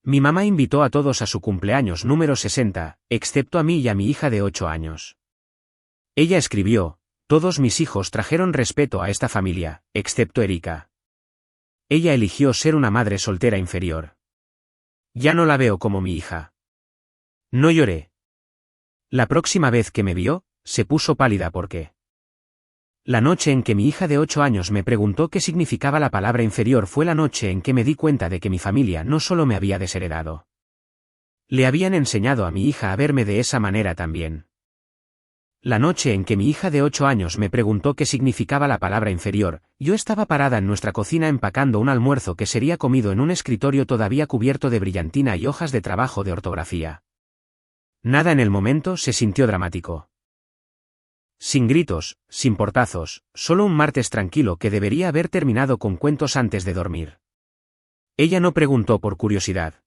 Mi mamá invitó a todos a su cumpleaños número 60, excepto a mí y a mi hija de 8 años. Ella escribió: todos mis hijos trajeron respeto a esta familia, excepto Erika. Ella eligió ser una madre soltera inferior. Ya no la veo como mi hija. No lloré. La próxima vez que me vio, se puso pálida porque... La noche en que mi hija de 8 años me preguntó qué significaba la palabra inferior fue la noche en que me di cuenta de que mi familia no solo me había desheredado. Le habían enseñado a mi hija a verme de esa manera también. La noche en que mi hija de 8 años me preguntó qué significaba la palabra inferior, yo estaba parada en nuestra cocina empacando un almuerzo que sería comido en un escritorio todavía cubierto de brillantina y hojas de trabajo de ortografía. Nada en el momento se sintió dramático. Sin gritos, sin portazos, solo un martes tranquilo que debería haber terminado con cuentos antes de dormir. Ella no preguntó por curiosidad.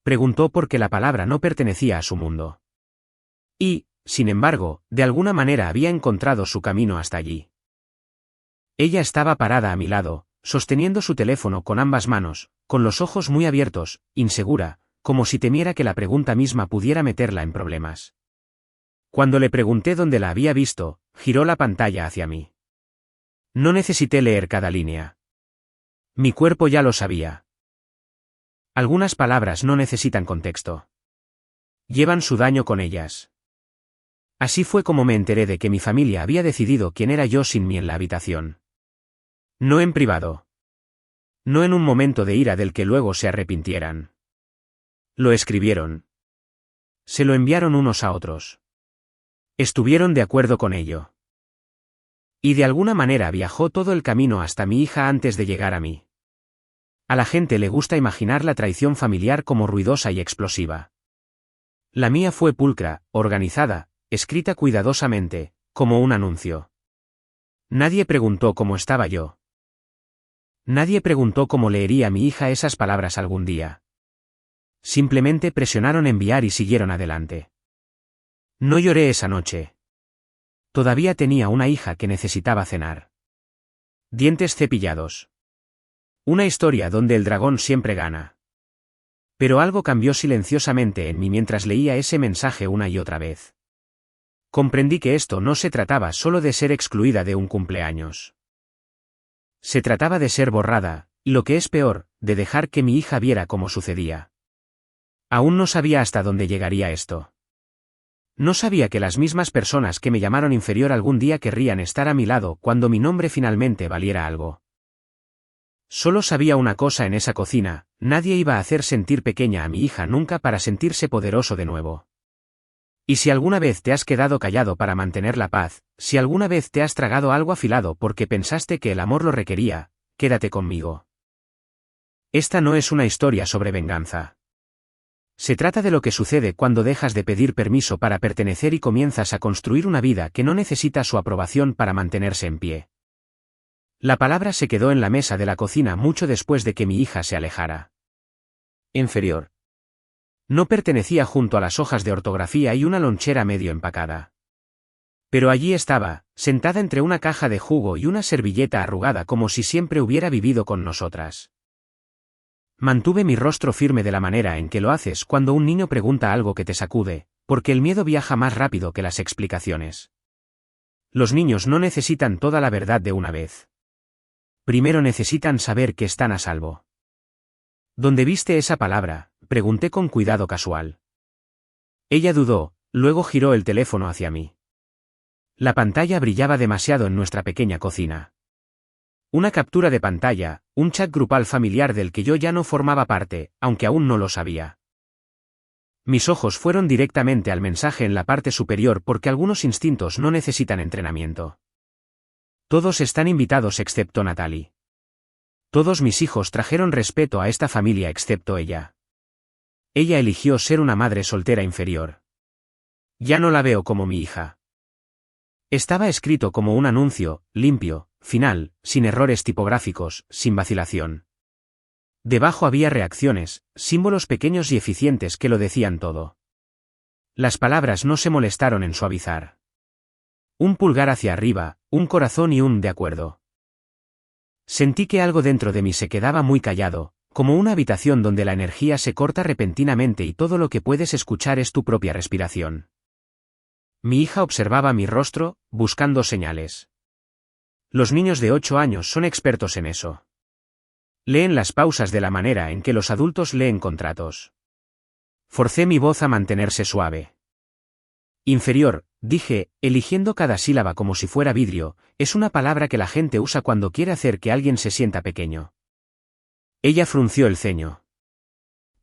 Preguntó porque la palabra no pertenecía a su mundo. Y, sin embargo, de alguna manera había encontrado su camino hasta allí. Ella estaba parada a mi lado, sosteniendo su teléfono con ambas manos, con los ojos muy abiertos, insegura, como si temiera que la pregunta misma pudiera meterla en problemas. Cuando le pregunté dónde la había visto, giró la pantalla hacia mí. No necesité leer cada línea. Mi cuerpo ya lo sabía. Algunas palabras no necesitan contexto. Llevan su daño con ellas. Así fue como me enteré de que mi familia había decidido quién era yo sin mí en la habitación. No en privado. No en un momento de ira del que luego se arrepintieran. Lo escribieron. Se lo enviaron unos a otros. Estuvieron de acuerdo con ello. Y de alguna manera viajó todo el camino hasta mi hija antes de llegar a mí. A la gente le gusta imaginar la traición familiar como ruidosa y explosiva. La mía fue pulcra, organizada, escrita cuidadosamente, como un anuncio. Nadie preguntó cómo estaba yo. Nadie preguntó cómo leería a mi hija esas palabras algún día. Simplemente presionaron enviar y siguieron adelante. No lloré esa noche. Todavía tenía una hija que necesitaba cenar. Dientes cepillados. Una historia donde el dragón siempre gana. Pero algo cambió silenciosamente en mí mientras leía ese mensaje una y otra vez. Comprendí que esto no se trataba solo de ser excluida de un cumpleaños. Se trataba de ser borrada, y lo que es peor, de dejar que mi hija viera cómo sucedía. Aún no sabía hasta dónde llegaría esto. No sabía que las mismas personas que me llamaron inferior algún día querrían estar a mi lado cuando mi nombre finalmente valiera algo. Solo sabía una cosa en esa cocina: nadie iba a hacer sentir pequeña a mi hija nunca para sentirse poderoso de nuevo. Y si alguna vez te has quedado callado para mantener la paz, si alguna vez te has tragado algo afilado porque pensaste que el amor lo requería, quédate conmigo. Esta no es una historia sobre venganza. Se trata de lo que sucede cuando dejas de pedir permiso para pertenecer y comienzas a construir una vida que no necesita su aprobación para mantenerse en pie. La palabra se quedó en la mesa de la cocina mucho después de que mi hija se alejara. Inferior. No pertenecía junto a las hojas de ortografía y una lonchera medio empacada. Pero allí estaba, sentada entre una caja de jugo y una servilleta arrugada como si siempre hubiera vivido con nosotras. Mantuve mi rostro firme de la manera en que lo haces cuando un niño pregunta algo que te sacude, porque el miedo viaja más rápido que las explicaciones. Los niños no necesitan toda la verdad de una vez. Primero necesitan saber que están a salvo. ¿Dónde viste esa palabra?, pregunté con cuidado casual. Ella dudó, luego giró el teléfono hacia mí. La pantalla brillaba demasiado en nuestra pequeña cocina. Una captura de pantalla, un chat grupal familiar del que yo ya no formaba parte, aunque aún no lo sabía. Mis ojos fueron directamente al mensaje en la parte superior porque algunos instintos no necesitan entrenamiento. Todos están invitados excepto Natalie. Todos mis hijos trajeron respeto a esta familia excepto ella. Ella eligió ser una madre soltera inferior. Ya no la veo como mi hija. Estaba escrito como un anuncio, limpio, final, sin errores tipográficos, sin vacilación. Debajo había reacciones, símbolos pequeños y eficientes que lo decían todo. Las palabras no se molestaron en suavizar. Un pulgar hacia arriba, un corazón y un de acuerdo. Sentí que algo dentro de mí se quedaba muy callado, como una habitación donde la energía se corta repentinamente y todo lo que puedes escuchar es tu propia respiración. Mi hija observaba mi rostro, buscando señales. Los niños de 8 años son expertos en eso. Leen las pausas de la manera en que los adultos leen contratos. Forcé mi voz a mantenerse suave. Inferior, dije, eligiendo cada sílaba como si fuera vidrio, es una palabra que la gente usa cuando quiere hacer que alguien se sienta pequeño. Ella frunció el ceño.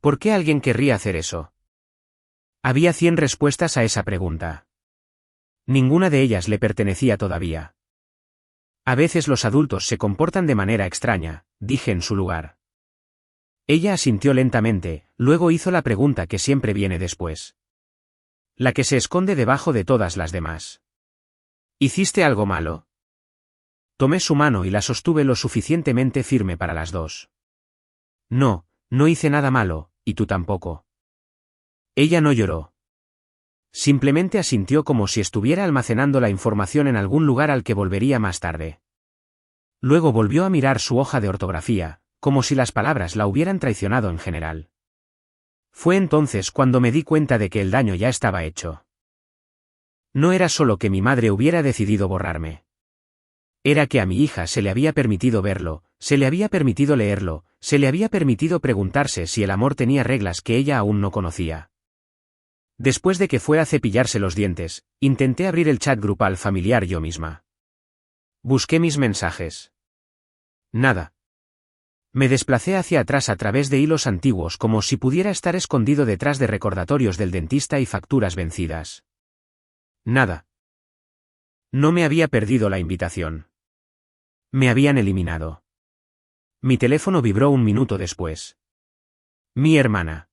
¿Por qué alguien querría hacer eso? Había 100 respuestas a esa pregunta. Ninguna de ellas le pertenecía todavía. A veces los adultos se comportan de manera extraña, dije en su lugar. Ella asintió lentamente, luego hizo la pregunta que siempre viene después. La que se esconde debajo de todas las demás. ¿Hiciste algo malo? Tomé su mano y la sostuve lo suficientemente firme para las dos. No, no hice nada malo, y tú tampoco. Ella no lloró. Simplemente asintió como si estuviera almacenando la información en algún lugar al que volvería más tarde. Luego volvió a mirar su hoja de ortografía, como si las palabras la hubieran traicionado en general. Fue entonces cuando me di cuenta de que el daño ya estaba hecho. No era solo que mi madre hubiera decidido borrarme. Era que a mi hija se le había permitido verlo, se le había permitido leerlo, se le había permitido preguntarse si el amor tenía reglas que ella aún no conocía. Después de que fue a cepillarse los dientes, intenté abrir el chat grupal familiar yo misma. Busqué mis mensajes. Nada. Me desplacé hacia atrás a través de hilos antiguos como si pudiera estar escondido detrás de recordatorios del dentista y facturas vencidas. Nada. No me había perdido la invitación. Me habían eliminado. Mi teléfono vibró un minuto después. Mi hermana.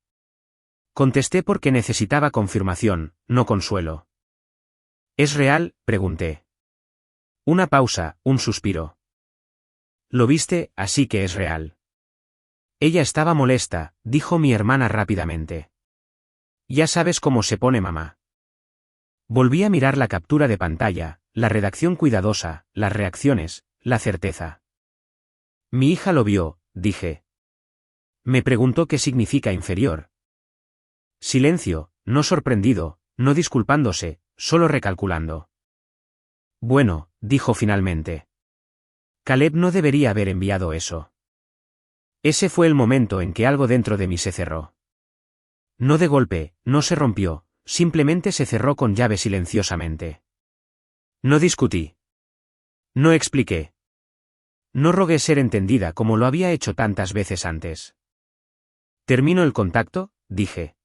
Contesté porque necesitaba confirmación, no consuelo. ¿Es real?, pregunté. Una pausa, un suspiro. Lo viste, así que es real. Ella estaba molesta, dijo mi hermana rápidamente. Ya sabes cómo se pone mamá. Volví a mirar la captura de pantalla, la redacción cuidadosa, las reacciones, la certeza. Mi hija lo vio, dije. Me preguntó qué significa inferior. Silencio, no sorprendido, no disculpándose, solo recalculando. Bueno, dijo finalmente. Caleb no debería haber enviado eso. Ese fue el momento en que algo dentro de mí se cerró. No de golpe, no se rompió, simplemente se cerró con llave silenciosamente. No discutí. No expliqué. No rogué ser entendida como lo había hecho tantas veces antes. ¿Termino el contacto?, dije.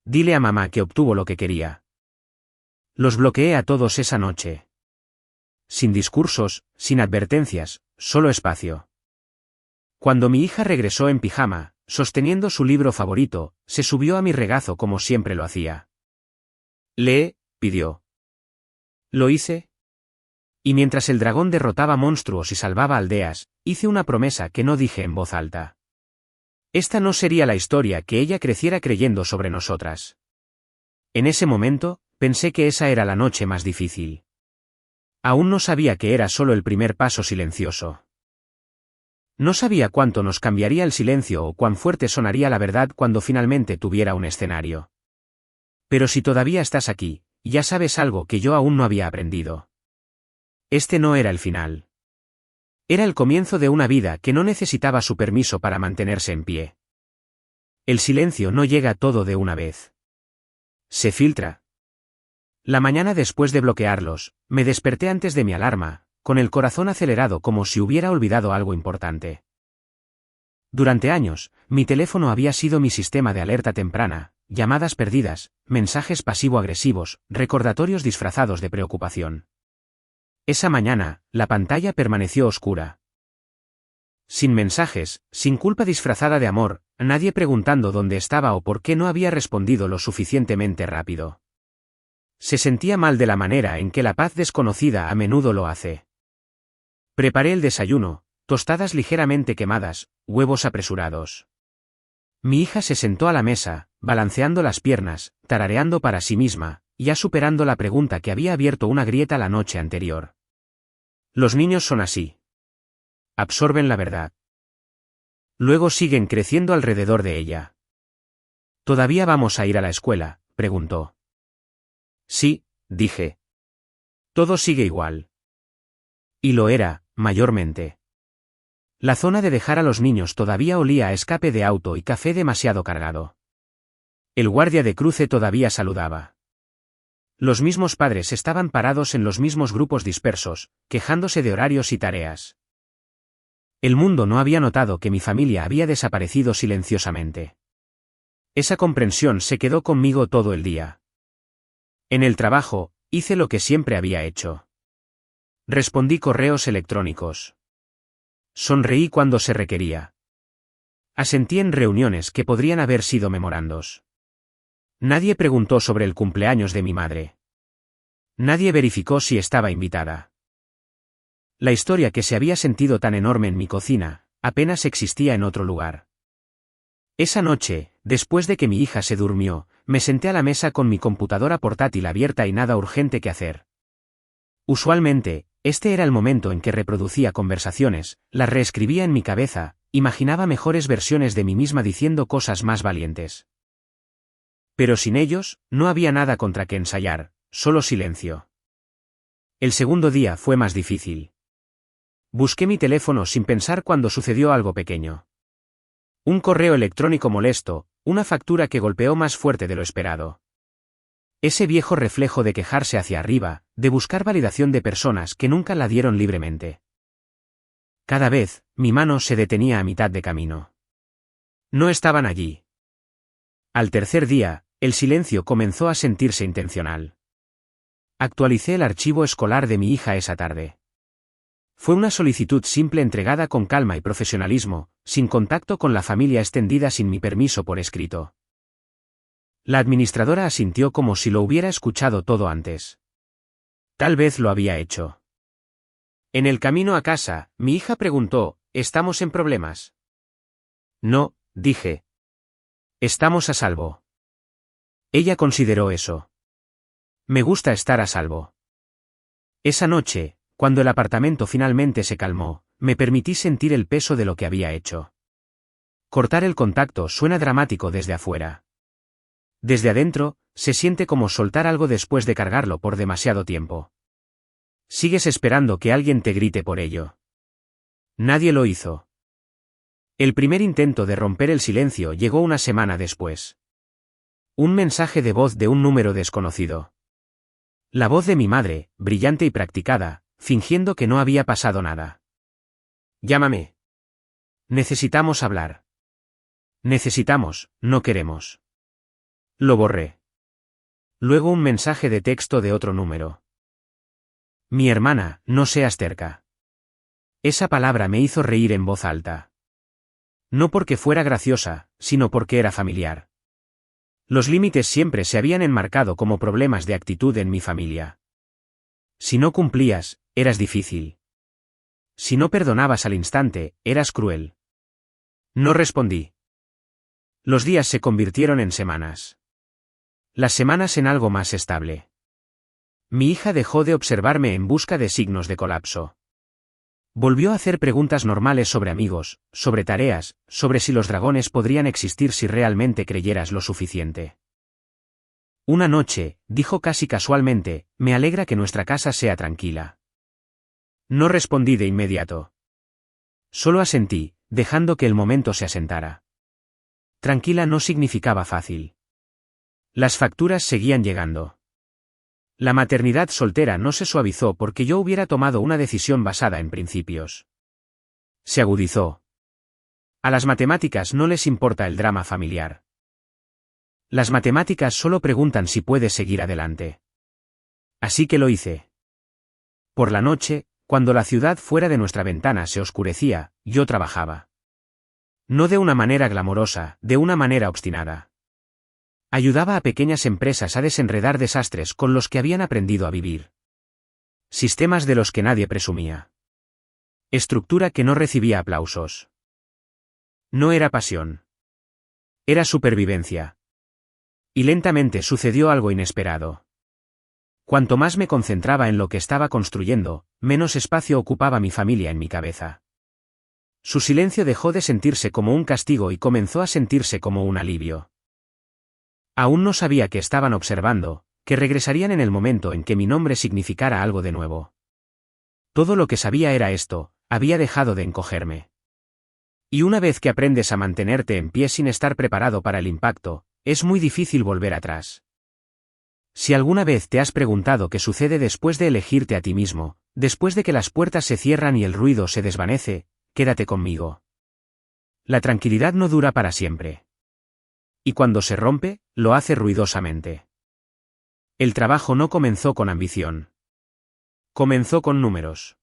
Dile a mamá que obtuvo lo que quería. Los bloqueé a todos esa noche. Sin discursos, sin advertencias, solo espacio. Cuando mi hija regresó en pijama, sosteniendo su libro favorito, se subió a mi regazo como siempre lo hacía. «Lee», pidió. Lo hice. Y mientras el dragón derrotaba monstruos y salvaba aldeas, hice una promesa que no dije en voz alta. Esta no sería la historia que ella creciera creyendo sobre nosotras. En ese momento, pensé que esa era la noche más difícil. Aún no sabía que era solo el primer paso silencioso. No sabía cuánto nos cambiaría el silencio o cuán fuerte sonaría la verdad cuando finalmente tuviera un escenario. Pero si todavía estás aquí, ya sabes algo que yo aún no había aprendido. Este no era el final. Era el comienzo de una vida que no necesitaba su permiso para mantenerse en pie. El silencio no llega todo de una vez. Se filtra. La mañana después de bloquearlos, me desperté antes de mi alarma, con el corazón acelerado como si hubiera olvidado algo importante. Durante años, mi teléfono había sido mi sistema de alerta temprana, llamadas perdidas, mensajes pasivo-agresivos, recordatorios disfrazados de preocupación. Esa mañana, la pantalla permaneció oscura. Sin mensajes, sin culpa disfrazada de amor, nadie preguntando dónde estaba o por qué no había respondido lo suficientemente rápido. Se sentía mal de la manera en que la paz desconocida a menudo lo hace. Preparé el desayuno, tostadas ligeramente quemadas, huevos apresurados. Mi hija se sentó a la mesa, balanceando las piernas, tarareando para sí misma, ya superando la pregunta que había abierto una grieta la noche anterior. Los niños son así. Absorben la verdad. Luego siguen creciendo alrededor de ella. ¿Todavía vamos a ir a la escuela?, preguntó. Sí, dije. Todo sigue igual. Y lo era, mayormente. La zona de dejar a los niños todavía olía a escape de auto y café demasiado cargado. El guardia de cruce todavía saludaba. Los mismos padres estaban parados en los mismos grupos dispersos, quejándose de horarios y tareas. El mundo no había notado que mi familia había desaparecido silenciosamente. Esa comprensión se quedó conmigo todo el día. En el trabajo, hice lo que siempre había hecho. Respondí correos electrónicos. Sonreí cuando se requería. Asentí en reuniones que podrían haber sido memorandos. Nadie preguntó sobre el cumpleaños de mi madre. Nadie verificó si estaba invitada. La historia que se había sentido tan enorme en mi cocina, apenas existía en otro lugar. Esa noche, después de que mi hija se durmió, me senté a la mesa con mi computadora portátil abierta y nada urgente que hacer. Usualmente, este era el momento en que reproducía conversaciones, las reescribía en mi cabeza, imaginaba mejores versiones de mí misma diciendo cosas más valientes. Pero sin ellos, no había nada contra que ensayar, solo silencio. El segundo día fue más difícil. Busqué mi teléfono sin pensar cuando sucedió algo pequeño. Un correo electrónico molesto, una factura que golpeó más fuerte de lo esperado. Ese viejo reflejo de quejarse hacia arriba, de buscar validación de personas que nunca la dieron libremente. Cada vez, mi mano se detenía a mitad de camino. No estaban allí. Al tercer día, el silencio comenzó a sentirse intencional. Actualicé el archivo escolar de mi hija esa tarde. Fue una solicitud simple entregada con calma y profesionalismo, sin contacto con la familia extendida sin mi permiso por escrito. La administradora asintió como si lo hubiera escuchado todo antes. Tal vez lo había hecho. En el camino a casa, mi hija preguntó, ¿estamos en problemas? No, dije. Estamos a salvo. Ella consideró eso. Me gusta estar a salvo. Esa noche, cuando el apartamento finalmente se calmó, me permití sentir el peso de lo que había hecho. Cortar el contacto suena dramático desde afuera. Desde adentro, se siente como soltar algo después de cargarlo por demasiado tiempo. Sigues esperando que alguien te grite por ello. Nadie lo hizo. El primer intento de romper el silencio llegó una semana después. Un mensaje de voz de un número desconocido. La voz de mi madre, brillante y practicada, fingiendo que no había pasado nada. Llámame. Necesitamos hablar. Necesitamos, no queremos. Lo borré. Luego un mensaje de texto de otro número. Mi hermana, no seas terca. Esa palabra me hizo reír en voz alta. No porque fuera graciosa, sino porque era familiar. Los límites siempre se habían enmarcado como problemas de actitud en mi familia. Si no cumplías, eras difícil. Si no perdonabas al instante, eras cruel. No respondí. Los días se convirtieron en semanas. Las semanas en algo más estable. Mi hija dejó de observarme en busca de signos de colapso. Volvió a hacer preguntas normales sobre amigos, sobre tareas, sobre si los dragones podrían existir si realmente creyeras lo suficiente. Una noche, dijo casi casualmente, me alegra que nuestra casa sea tranquila. No respondí de inmediato. Solo asentí, dejando que el momento se asentara. Tranquila no significaba fácil. Las facturas seguían llegando. La maternidad soltera no se suavizó porque yo hubiera tomado una decisión basada en principios. Se agudizó. A las matemáticas no les importa el drama familiar. Las matemáticas solo preguntan si puedes seguir adelante. Así que lo hice. Por la noche, cuando la ciudad fuera de nuestra ventana se oscurecía, yo trabajaba. No de una manera glamorosa, de una manera obstinada. Ayudaba a pequeñas empresas a desenredar desastres con los que habían aprendido a vivir. Sistemas de los que nadie presumía. Estructura que no recibía aplausos. No era pasión. Era supervivencia. Y lentamente sucedió algo inesperado. Cuanto más me concentraba en lo que estaba construyendo, menos espacio ocupaba mi familia en mi cabeza. Su silencio dejó de sentirse como un castigo y comenzó a sentirse como un alivio. Aún no sabía que estaban observando, que regresarían en el momento en que mi nombre significara algo de nuevo. Todo lo que sabía era esto: había dejado de encogerme. Y una vez que aprendes a mantenerte en pie sin estar preparado para el impacto, es muy difícil volver atrás. Si alguna vez te has preguntado qué sucede después de elegirte a ti mismo, después de que las puertas se cierran y el ruido se desvanece, quédate conmigo. La tranquilidad no dura para siempre. Y cuando se rompe, lo hace ruidosamente. El trabajo no comenzó con ambición. Comenzó con números.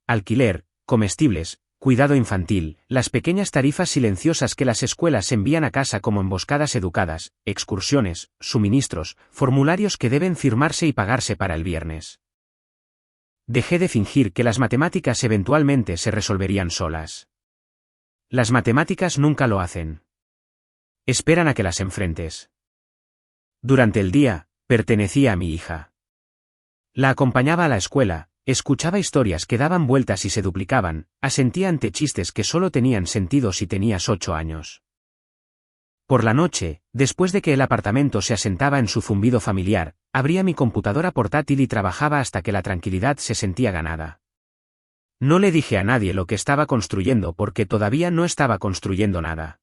Alquiler, comestibles, cuidado infantil, las pequeñas tarifas silenciosas que las escuelas envían a casa como emboscadas educadas, excursiones, suministros, formularios que deben firmarse y pagarse para el viernes. Dejé de fingir que las matemáticas eventualmente se resolverían solas. Las matemáticas nunca lo hacen. Esperan a que las enfrentes. Durante el día, pertenecía a mi hija. La acompañaba a la escuela, escuchaba historias que daban vueltas y se duplicaban, asentía ante chistes que solo tenían sentido si tenías 8 años. Por la noche, después de que el apartamento se asentaba en su zumbido familiar, abría mi computadora portátil y trabajaba hasta que la tranquilidad se sentía ganada. No le dije a nadie lo que estaba construyendo porque todavía no estaba construyendo nada.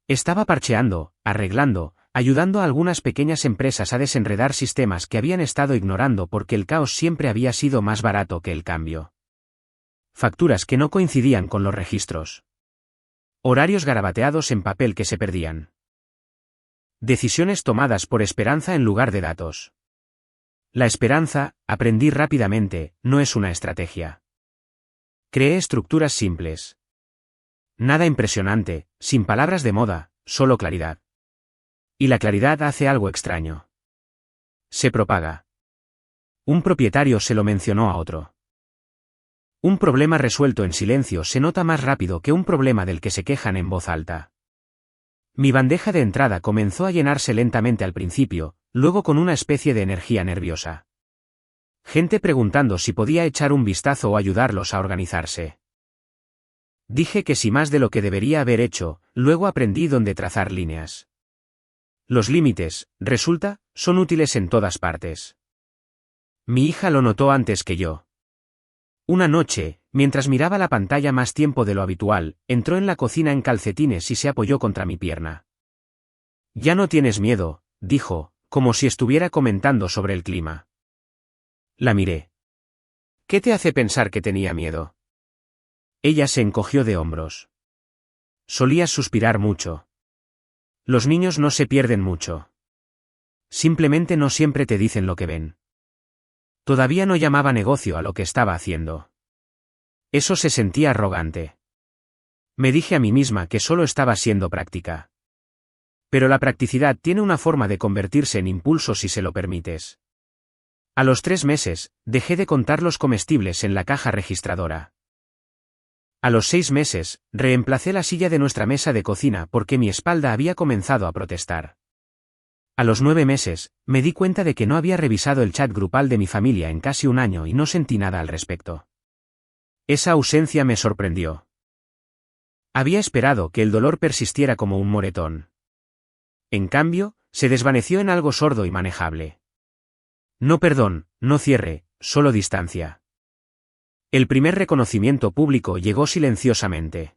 Estaba parcheando, arreglando, ayudando a algunas pequeñas empresas a desenredar sistemas que habían estado ignorando porque el caos siempre había sido más barato que el cambio. Facturas que no coincidían con los registros. Horarios garabateados en papel que se perdían. Decisiones tomadas por esperanza en lugar de datos. La esperanza, aprendí rápidamente, no es una estrategia. Creé estructuras simples. Nada impresionante, sin palabras de moda, solo claridad. Y la claridad hace algo extraño. Se propaga. Un propietario se lo mencionó a otro. Un problema resuelto en silencio se nota más rápido que un problema del que se quejan en voz alta. Mi bandeja de entrada comenzó a llenarse lentamente al principio, luego con una especie de energía nerviosa. Gente preguntando si podía echar un vistazo o ayudarlos a organizarse. Dije que sí más de lo que debería haber hecho, luego aprendí dónde trazar líneas. Los límites, resulta, son útiles en todas partes. Mi hija lo notó antes que yo. Una noche, mientras miraba la pantalla más tiempo de lo habitual, entró en la cocina en calcetines y se apoyó contra mi pierna. «Ya no tienes miedo», dijo, como si estuviera comentando sobre el clima. La miré. «¿Qué te hace pensar que tenía miedo?» Ella se encogió de hombros. «Solías suspirar mucho. Los niños no se pierden mucho. Simplemente no siempre te dicen lo que ven». Todavía no llamaba negocio a lo que estaba haciendo. Eso se sentía arrogante. Me dije a mí misma que solo estaba siendo práctica. Pero la practicidad tiene una forma de convertirse en impulso si se lo permites. A los 3 meses, dejé de contar los comestibles en la caja registradora. A los 6 meses, reemplacé la silla de nuestra mesa de cocina porque mi espalda había comenzado a protestar. A los 9 meses, me di cuenta de que no había revisado el chat grupal de mi familia en casi un año y no sentí nada al respecto. Esa ausencia me sorprendió. Había esperado que el dolor persistiera como un moretón. En cambio, se desvaneció en algo sordo y manejable. No perdón, no cierre, solo distancia. El primer reconocimiento público llegó silenciosamente.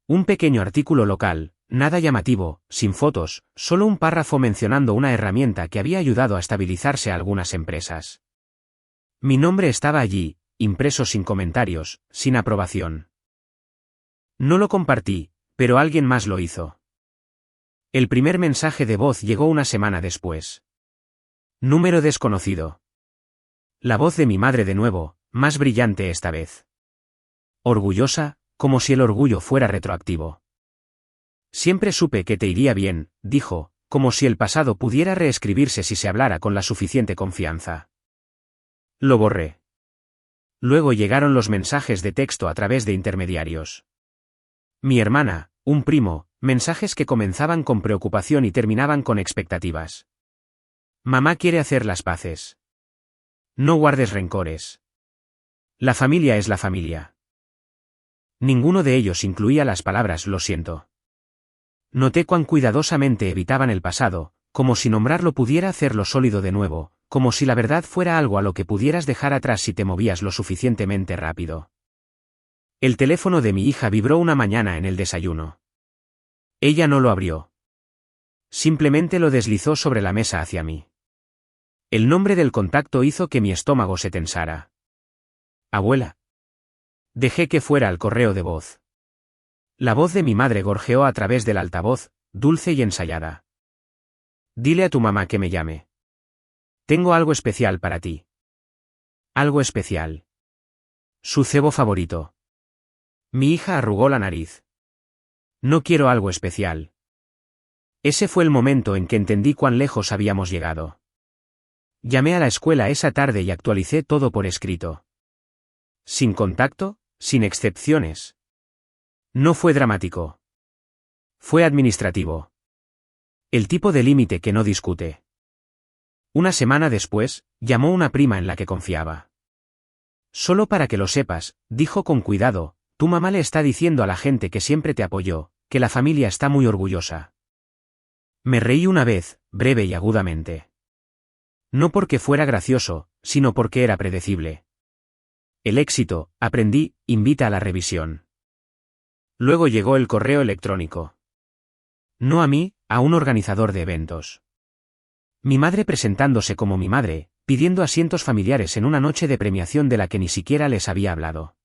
Un pequeño artículo local, nada llamativo, sin fotos, solo un párrafo mencionando una herramienta que había ayudado a estabilizarse a algunas empresas. Mi nombre estaba allí, impreso sin comentarios, sin aprobación. No lo compartí, pero alguien más lo hizo. El primer mensaje de voz llegó una semana después. Número desconocido. La voz de mi madre de nuevo, más brillante esta vez. Orgullosa, como si el orgullo fuera retroactivo. Siempre supe que te iría bien, dijo, como si el pasado pudiera reescribirse si se hablara con la suficiente confianza. Lo borré. Luego llegaron los mensajes de texto a través de intermediarios. Mi hermana, un primo, mensajes que comenzaban con preocupación y terminaban con expectativas. Mamá quiere hacer las paces. No guardes rencores. La familia es la familia. Ninguno de ellos incluía las palabras lo siento. Noté cuán cuidadosamente evitaban el pasado, como si nombrarlo pudiera hacerlo sólido de nuevo, como si la verdad fuera algo a lo que pudieras dejar atrás si te movías lo suficientemente rápido. El teléfono de mi hija vibró una mañana en el desayuno. Ella no lo abrió. Simplemente lo deslizó sobre la mesa hacia mí. El nombre del contacto hizo que mi estómago se tensara. Abuela. Dejé que fuera al correo de voz. La voz de mi madre gorjeó a través del altavoz, dulce y ensayada. Dile a tu mamá que me llame. Tengo algo especial para ti. Algo especial. Su cebo favorito. Mi hija arrugó la nariz. No quiero algo especial. Ese fue el momento en que entendí cuán lejos habíamos llegado. Llamé a la escuela esa tarde y actualicé todo por escrito. Sin contacto, sin excepciones. No fue dramático. Fue administrativo. El tipo de límite que no discute. Una semana después, llamó una prima en la que confiaba. Solo para que lo sepas, dijo con cuidado, tu mamá le está diciendo a la gente que siempre te apoyó, que la familia está muy orgullosa. Me reí una vez, breve y agudamente. No porque fuera gracioso, sino porque era predecible. El éxito, aprendí, invita a la revisión. Luego llegó el correo electrónico. No a mí, a un organizador de eventos. Mi madre presentándose como mi madre, pidiendo asientos familiares en una noche de premiación de la que ni siquiera les había hablado.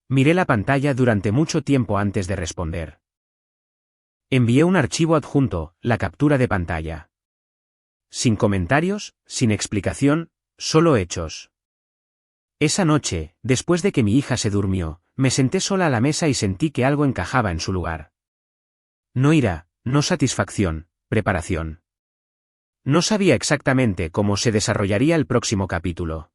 Miré la pantalla durante mucho tiempo antes de responder. Envié un archivo adjunto, la captura de pantalla. Sin comentarios, sin explicación, solo hechos. Esa noche, después de que mi hija se durmió, me senté sola a la mesa y sentí que algo encajaba en su lugar. No ira, no satisfacción, preparación. No sabía exactamente cómo se desarrollaría el próximo capítulo.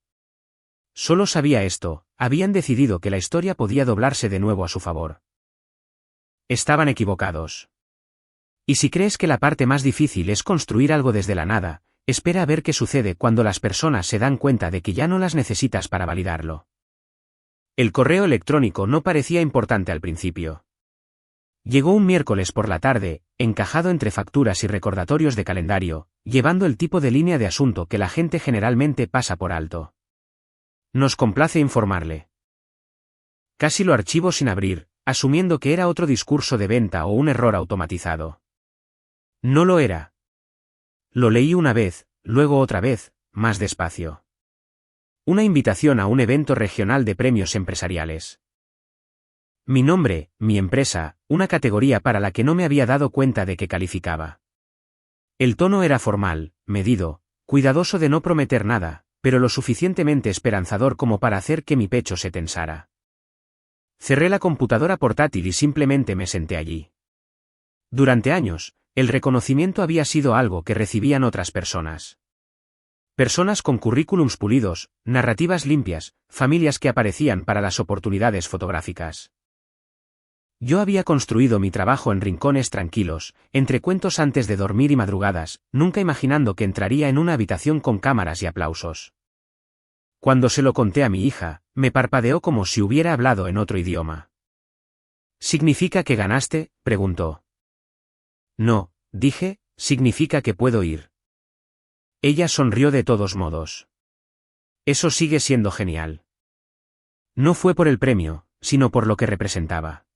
Solo sabía esto, habían decidido que la historia podía doblarse de nuevo a su favor. Estaban equivocados. Y si crees que la parte más difícil es construir algo desde la nada, espera a ver qué sucede cuando las personas se dan cuenta de que ya no las necesitas para validarlo. El correo electrónico no parecía importante al principio. Llegó un miércoles por la tarde, encajado entre facturas y recordatorios de calendario, llevando el tipo de línea de asunto que la gente generalmente pasa por alto. Nos complace informarle. Casi lo archivo sin abrir, asumiendo que era otro discurso de venta o un error automatizado. No lo era. Lo leí una vez, luego otra vez, más despacio. Una invitación a un evento regional de premios empresariales. Mi nombre, mi empresa, una categoría para la que no me había dado cuenta de que calificaba. El tono era formal, medido, cuidadoso de no prometer nada, pero lo suficientemente esperanzador como para hacer que mi pecho se tensara. Cerré la computadora portátil y simplemente me senté allí. Durante años, el reconocimiento había sido algo que recibían otras personas. Personas con currículums pulidos, narrativas limpias, familias que aparecían para las oportunidades fotográficas. Yo había construido mi trabajo en rincones tranquilos, entre cuentos antes de dormir y madrugadas, nunca imaginando que entraría en una habitación con cámaras y aplausos. Cuando se lo conté a mi hija, me parpadeó como si hubiera hablado en otro idioma. ¿Significa que ganaste?, preguntó. No, dije, significa que puedo ir. Ella sonrió de todos modos. Eso sigue siendo genial. No fue por el premio, sino por lo que representaba.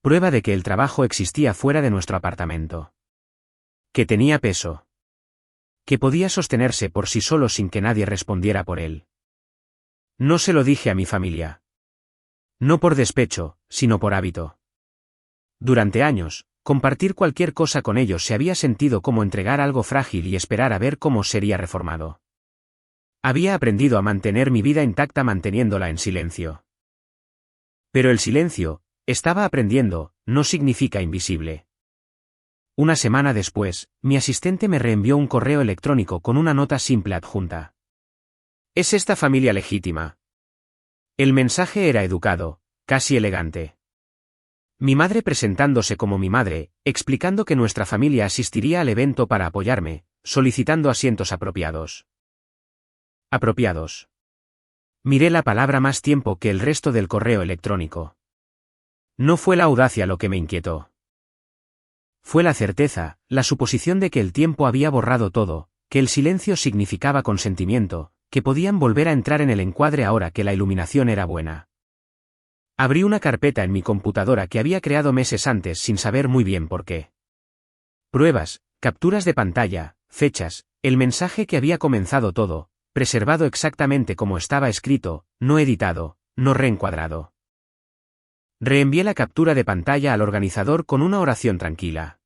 Prueba de que el trabajo existía fuera de nuestro apartamento. Que tenía peso. Que podía sostenerse por sí solo sin que nadie respondiera por él. No se lo dije a mi familia. No por despecho, sino por hábito. Durante años, compartir cualquier cosa con ellos se había sentido como entregar algo frágil y esperar a ver cómo sería reformado. Había aprendido a mantener mi vida intacta manteniéndola en silencio. Pero el silencio, estaba aprendiendo, no significa invisible. Una semana después, mi asistente me reenvió un correo electrónico con una nota simple adjunta. ¿Es esta familia legítima? El mensaje era educado, casi elegante. Mi madre presentándose como mi madre, explicando que nuestra familia asistiría al evento para apoyarme, solicitando asientos apropiados. Apropiados. Miré la palabra más tiempo que el resto del correo electrónico. No fue la audacia lo que me inquietó. Fue la certeza, la suposición de que el tiempo había borrado todo, que el silencio significaba consentimiento, que podían volver a entrar en el encuadre ahora que la iluminación era buena. Abrí una carpeta en mi computadora que había creado meses antes sin saber muy bien por qué. Pruebas, capturas de pantalla, fechas, el mensaje que había comenzado todo, preservado exactamente como estaba escrito, no editado, no reencuadrado. Reenvié la captura de pantalla al organizador con una oración tranquila.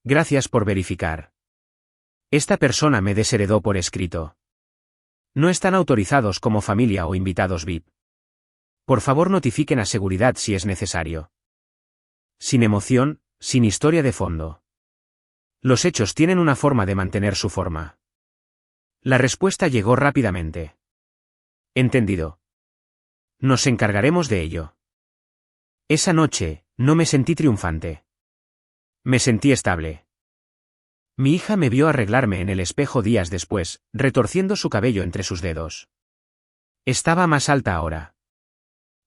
Gracias por verificar. Esta persona me desheredó por escrito. No están autorizados como familia o invitados VIP. Por favor notifiquen a seguridad si es necesario. Sin emoción, sin historia de fondo. Los hechos tienen una forma de mantener su forma. La respuesta llegó rápidamente. Entendido. Nos encargaremos de ello. Esa noche, no me sentí triunfante. Me sentí estable. Mi hija me vio arreglarme en el espejo días después, retorciendo su cabello entre sus dedos. Estaba más alta ahora.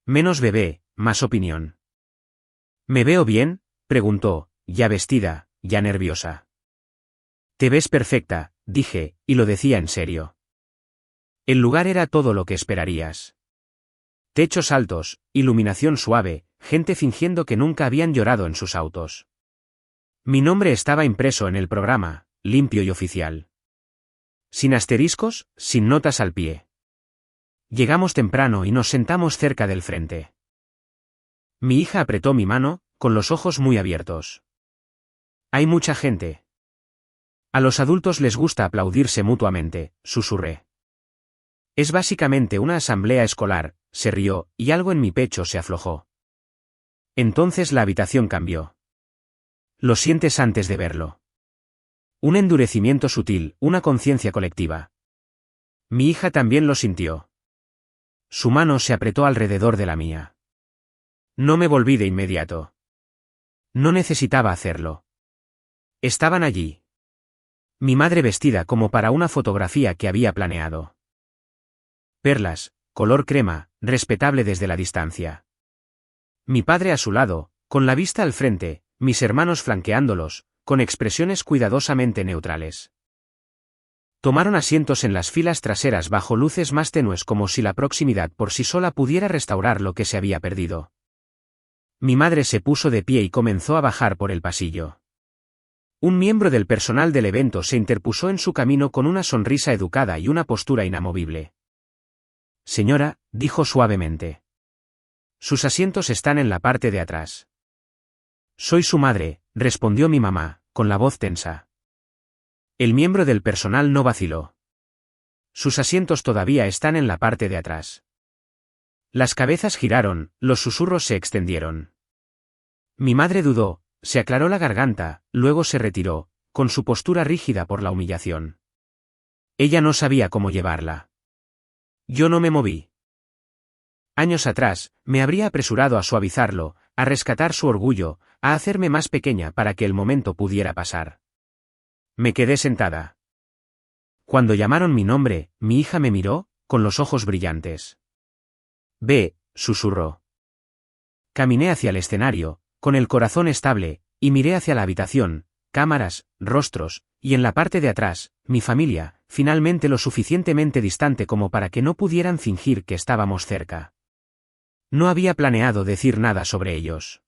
Menos bebé, más opinión. ¿Me veo bien?, preguntó, ya vestida, ya nerviosa. Te ves perfecta, dije, y lo decía en serio. El lugar era todo lo que esperarías. Techos altos, iluminación suave, gente fingiendo que nunca habían llorado en sus autos. Mi nombre estaba impreso en el programa, limpio y oficial. Sin asteriscos, sin notas al pie. Llegamos temprano y nos sentamos cerca del frente. Mi hija apretó mi mano, con los ojos muy abiertos. Hay mucha gente. A los adultos les gusta aplaudirse mutuamente, susurré. Es básicamente una asamblea escolar, se rió, y algo en mi pecho se aflojó. Entonces la habitación cambió. Lo sientes antes de verlo. Un endurecimiento sutil, una conciencia colectiva. Mi hija también lo sintió. Su mano se apretó alrededor de la mía. No me volví de inmediato. No necesitaba hacerlo. Estaban allí. Mi madre vestida como para una fotografía que había planeado. Perlas, color crema, respetable desde la distancia. Mi padre a su lado, con la vista al frente, mis hermanos flanqueándolos, con expresiones cuidadosamente neutrales. Tomaron asientos en las filas traseras bajo luces más tenues como si la proximidad por sí sola pudiera restaurar lo que se había perdido. Mi madre se puso de pie y comenzó a bajar por el pasillo. Un miembro del personal del evento se interpuso en su camino con una sonrisa educada y una postura inamovible. Señora, dijo suavemente. Sus asientos están en la parte de atrás. Soy su madre, respondió mi mamá, con la voz tensa. El miembro del personal no vaciló. Sus asientos todavía están en la parte de atrás. Las cabezas giraron, los susurros se extendieron. Mi madre dudó, se aclaró la garganta, luego se retiró, con su postura rígida por la humillación. Ella no sabía cómo llevarla. Yo no me moví. Años atrás, me habría apresurado a suavizarlo, a rescatar su orgullo, a hacerme más pequeña para que el momento pudiera pasar. Me quedé sentada. Cuando llamaron mi nombre, mi hija me miró, con los ojos brillantes. Ve, susurró. Caminé hacia el escenario, con el corazón estable, y miré hacia la habitación, cámaras, rostros, y en la parte de atrás, mi familia, finalmente lo suficientemente distante como para que no pudieran fingir que estábamos cerca. No había planeado decir nada sobre ellos.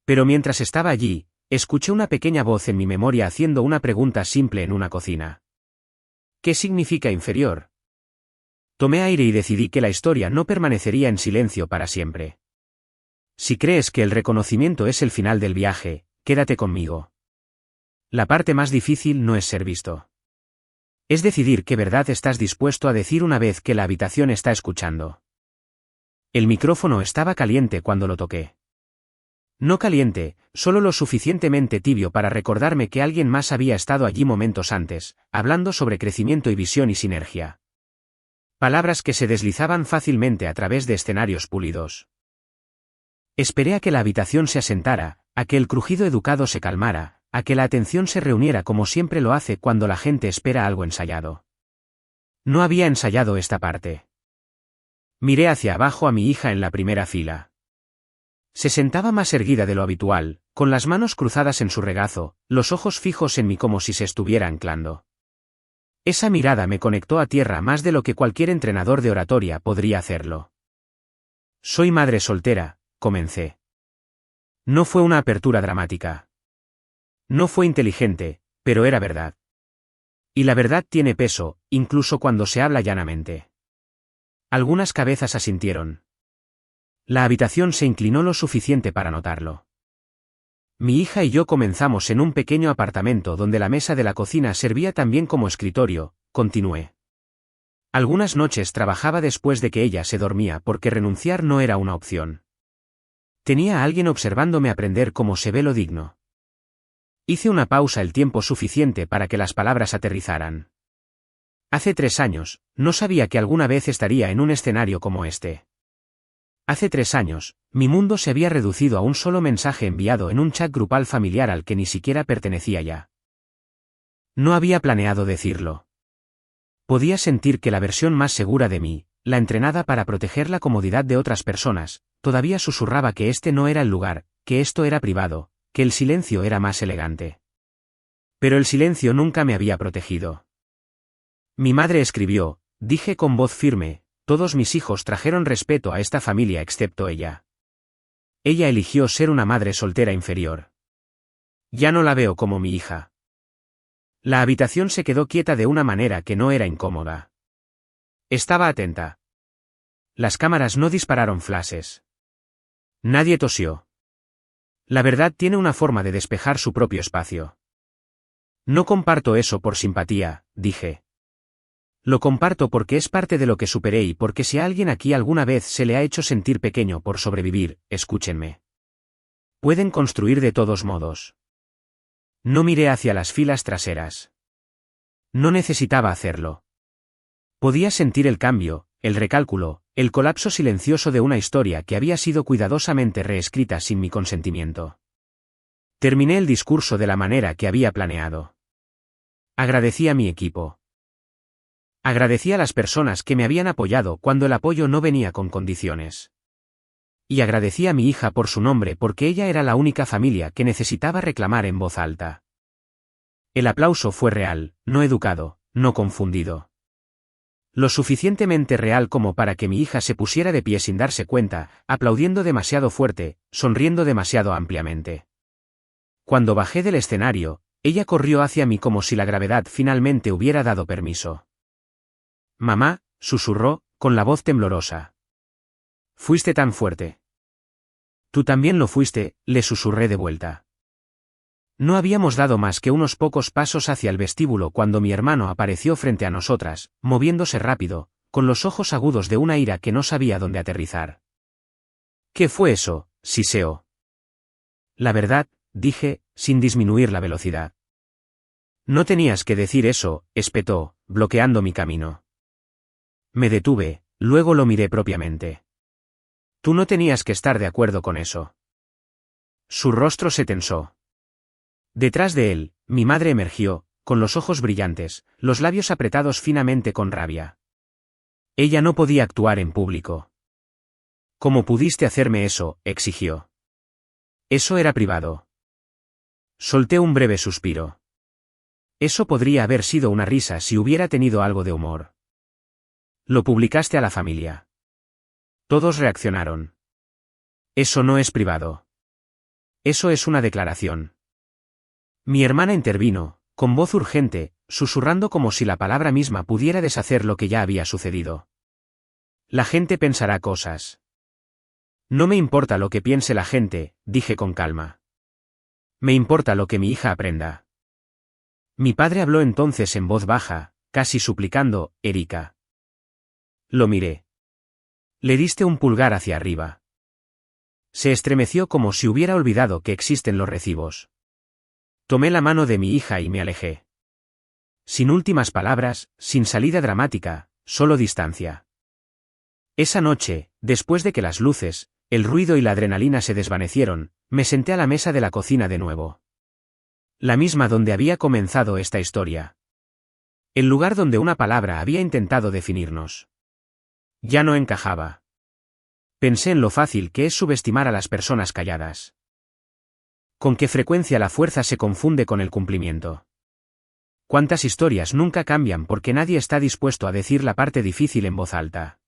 Pero mientras estaba allí, escuché una pequeña voz en mi memoria haciendo una pregunta simple en una cocina. ¿Qué significa inferior? Tomé aire y decidí que la historia no permanecería en silencio para siempre. Si crees que el reconocimiento es el final del viaje, quédate conmigo. La parte más difícil no es ser visto. Es decidir qué verdad estás dispuesto a decir una vez que la habitación está escuchando. El micrófono estaba caliente cuando lo toqué. No caliente, solo lo suficientemente tibio para recordarme que alguien más había estado allí momentos antes, hablando sobre crecimiento y visión y sinergia. Palabras que se deslizaban fácilmente a través de escenarios pulidos. Esperé a que la habitación se asentara, a que el crujido educado se calmara, a que la atención se reuniera como siempre lo hace cuando la gente espera algo ensayado. No había ensayado esta parte. Miré hacia abajo a mi hija en la primera fila. Se sentaba más erguida de lo habitual, con las manos cruzadas en su regazo, los ojos fijos en mí como si se estuviera anclando. Esa mirada me conectó a tierra más de lo que cualquier entrenador de oratoria podría hacerlo. Soy madre soltera, comencé. No fue una apertura dramática. No fue inteligente, pero era verdad. Y la verdad tiene peso, incluso cuando se habla llanamente. Algunas cabezas asintieron. La habitación se inclinó lo suficiente para notarlo. Mi hija y yo comenzamos en un pequeño apartamento donde la mesa de la cocina servía también como escritorio, continué. Algunas noches trabajaba después de que ella se dormía porque renunciar no era una opción. Tenía a alguien observándome aprender cómo se ve lo digno. Hice una pausa el tiempo suficiente para que las palabras aterrizaran. Hace 3 años, no sabía que alguna vez estaría en un escenario como este. Hace 3 años, mi mundo se había reducido a un solo mensaje enviado en un chat grupal familiar al que ni siquiera pertenecía ya. No había planeado decirlo. Podía sentir que la versión más segura de mí, la entrenada para proteger la comodidad de otras personas, todavía susurraba que este no era el lugar, que esto era privado, que el silencio era más elegante. Pero el silencio nunca me había protegido. Mi madre escribió, dije con voz firme, todos mis hijos trajeron respeto a esta familia excepto ella. Ella eligió ser una madre soltera inferior. Ya no la veo como mi hija. La habitación se quedó quieta de una manera que no era incómoda. Estaba atenta. Las cámaras no dispararon flashes. Nadie tosió. La verdad tiene una forma de despejar su propio espacio. No comparto eso por simpatía, dije. Lo comparto porque es parte de lo que superé y porque si a alguien aquí alguna vez se le ha hecho sentir pequeño por sobrevivir, escúchenme. Pueden construir de todos modos. No miré hacia las filas traseras. No necesitaba hacerlo. Podía sentir el cambio, el recálculo, el colapso silencioso de una historia que había sido cuidadosamente reescrita sin mi consentimiento. Terminé el discurso de la manera que había planeado. Agradecí a mi equipo. Agradecí a las personas que me habían apoyado cuando el apoyo no venía con condiciones. Y agradecí a mi hija por su nombre porque ella era la única familia que necesitaba reclamar en voz alta. El aplauso fue real, no educado, no confundido. Lo suficientemente real como para que mi hija se pusiera de pie sin darse cuenta, aplaudiendo demasiado fuerte, sonriendo demasiado ampliamente. Cuando bajé del escenario, ella corrió hacia mí como si la gravedad finalmente hubiera dado permiso. Mamá, susurró, con la voz temblorosa. Fuiste tan fuerte. Tú también lo fuiste, le susurré de vuelta. No habíamos dado más que unos pocos pasos hacia el vestíbulo cuando mi hermano apareció frente a nosotras, moviéndose rápido, con los ojos agudos de una ira que no sabía dónde aterrizar. ¿Qué fue eso? Siseó. La verdad, dije, sin disminuir la velocidad. No tenías que decir eso, espetó, bloqueando mi camino. Me detuve, luego lo miré propiamente. Tú no tenías que estar de acuerdo con eso. Su rostro se tensó. Detrás de él, mi madre emergió, con los ojos brillantes, los labios apretados finamente con rabia. Ella no podía actuar en público. ¿Cómo pudiste hacerme eso?, exigió. Eso era privado. Solté un breve suspiro. Eso podría haber sido una risa si hubiera tenido algo de humor. Lo publicaste a la familia. Todos reaccionaron. Eso no es privado. Eso es una declaración. Mi hermana intervino, con voz urgente, susurrando como si la palabra misma pudiera deshacer lo que ya había sucedido. La gente pensará cosas. No me importa lo que piense la gente, dije con calma. Me importa lo que mi hija aprenda. Mi padre habló entonces en voz baja, casi suplicando, Erika. Lo miré. Le diste un pulgar hacia arriba. Se estremeció como si hubiera olvidado que existen los recibos. Tomé la mano de mi hija y me alejé. Sin últimas palabras, sin salida dramática, solo distancia. Esa noche, después de que las luces, el ruido y la adrenalina se desvanecieron, me senté a la mesa de la cocina de nuevo. La misma donde había comenzado esta historia. El lugar donde una palabra había intentado definirnos. Ya no encajaba. Pensé en lo fácil que es subestimar a las personas calladas. Con qué frecuencia la fuerza se confunde con el cumplimiento. Cuántas historias nunca cambian porque nadie está dispuesto a decir la parte difícil en voz alta.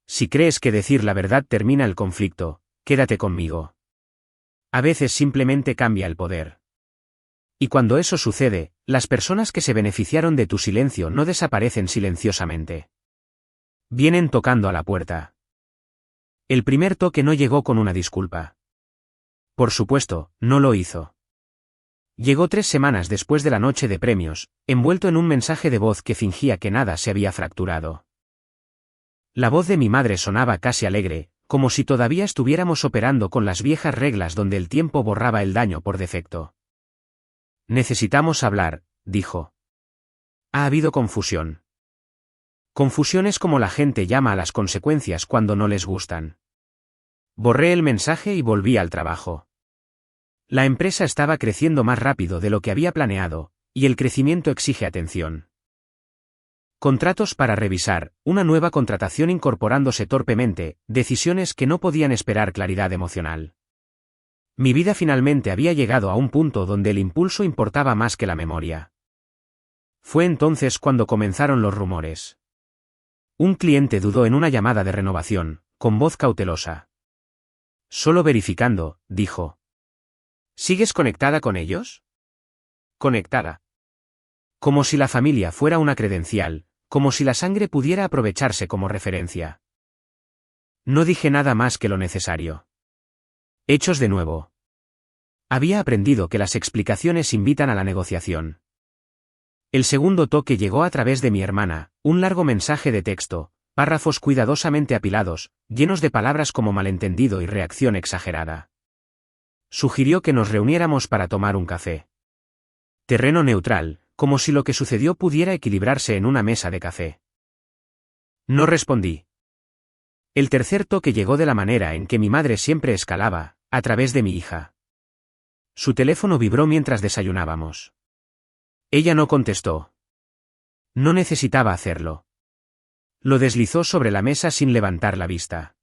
Si crees que decir la verdad termina el conflicto, quédate conmigo. A veces simplemente cambia el poder. Y cuando eso sucede, las personas que se beneficiaron de tu silencio no desaparecen silenciosamente. Vienen tocando a la puerta. El primer toque no llegó con una disculpa. Por supuesto, no lo hizo. Llegó 3 semanas después de la noche de premios, envuelto en un mensaje de voz que fingía que nada se había fracturado. La voz de mi madre sonaba casi alegre, como si todavía estuviéramos operando con las viejas reglas donde el tiempo borraba el daño por defecto. Necesitamos hablar, dijo. Ha habido confusión. Confusión es como la gente llama a las consecuencias cuando no les gustan. Borré el mensaje y volví al trabajo. La empresa estaba creciendo más rápido de lo que había planeado, y el crecimiento exige atención. Contratos para revisar, una nueva contratación incorporándose torpemente, decisiones que no podían esperar claridad emocional. Mi vida finalmente había llegado a un punto donde el impulso importaba más que la memoria. Fue entonces cuando comenzaron los rumores. Un cliente dudó en una llamada de renovación, con voz cautelosa. Solo verificando, dijo. ¿Sigues conectada con ellos? Conectada. Como si la familia fuera una credencial, como si la sangre pudiera aprovecharse como referencia. No dije nada más que lo necesario. Hechos de nuevo. Había aprendido que las explicaciones invitan a la negociación. El segundo toque llegó a través de mi hermana, un largo mensaje de texto, párrafos cuidadosamente apilados, llenos de palabras como malentendido y reacción exagerada. Sugirió que nos reuniéramos para tomar un café. Terreno neutral, como si lo que sucedió pudiera equilibrarse en una mesa de café. No respondí. El tercer toque llegó de la manera en que mi madre siempre escalaba, a través de mi hija. Su teléfono vibró mientras desayunábamos. Ella no contestó. No necesitaba hacerlo. Lo deslizó sobre la mesa sin levantar la vista.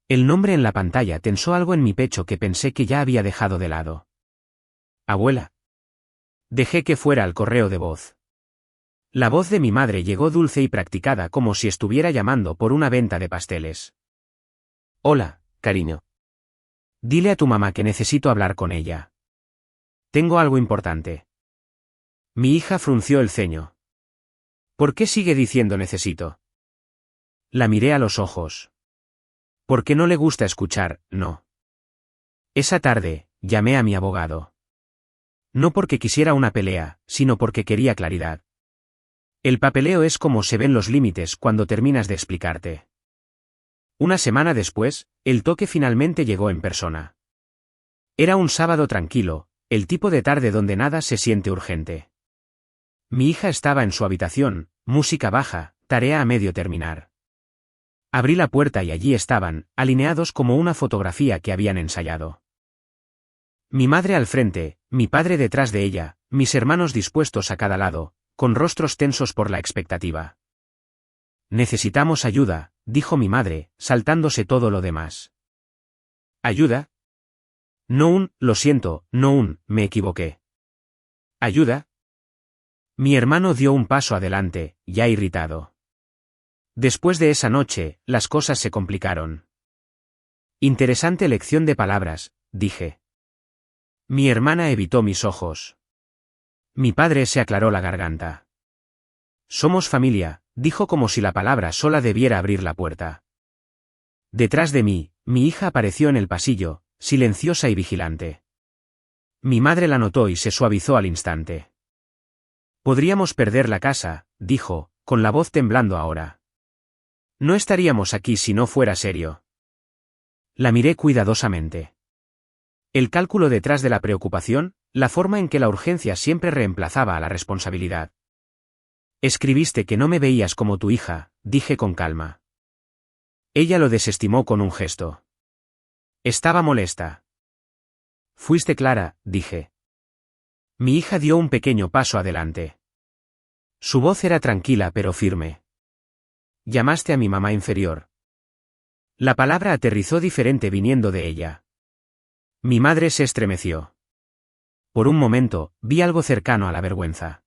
El nombre en la pantalla tensó algo en mi pecho que pensé que ya había dejado de lado. Abuela. Dejé que fuera al correo de voz. La voz de mi madre llegó dulce y practicada como si estuviera llamando por una venta de pasteles. Hola, cariño. Dile a tu mamá que necesito hablar con ella. Tengo algo importante. Mi hija frunció el ceño. ¿Por qué sigue diciendo necesito? La miré a los ojos. Porque no le gusta escuchar, no. Esa tarde, llamé a mi abogado. No porque quisiera una pelea, sino porque quería claridad. El papeleo es como se ven los límites cuando terminas de explicarte. Una semana después, el toque finalmente llegó en persona. Era un sábado tranquilo, el tipo de tarde donde nada se siente urgente. Mi hija estaba en su habitación, música baja, tarea a medio terminar. Abrí la puerta y allí estaban, alineados como una fotografía que habían ensayado. Mi madre al frente, mi padre detrás de ella, mis hermanos dispuestos a cada lado, con rostros tensos por la expectativa. Necesitamos ayuda, dijo mi madre, saltándose todo lo demás. ¿Ayuda? Lo siento, me equivoqué. ¿Ayuda? Mi hermano dio un paso adelante, ya irritado. Después de esa noche, las cosas se complicaron. Interesante elección de palabras, dije. Mi hermana evitó mis ojos. Mi padre se aclaró la garganta. Somos familia, dijo como si la palabra sola debiera abrir la puerta. Detrás de mí, mi hija apareció en el pasillo, silenciosa y vigilante. Mi madre la notó y se suavizó al instante. Podríamos perder la casa, dijo, con la voz temblando ahora. No estaríamos aquí si no fuera serio. La miré cuidadosamente. El cálculo detrás de la preocupación, la forma en que la urgencia siempre reemplazaba a la responsabilidad. Escribiste que no me veías como tu hija, dije con calma. Ella lo desestimó con un gesto. Estaba molesta. Fuiste clara, dije. Mi hija dio un pequeño paso adelante. Su voz era tranquila pero firme. Llamaste a mi mamá inferior. La palabra aterrizó diferente viniendo de ella. Mi madre se estremeció. Por un momento, vi algo cercano a la vergüenza.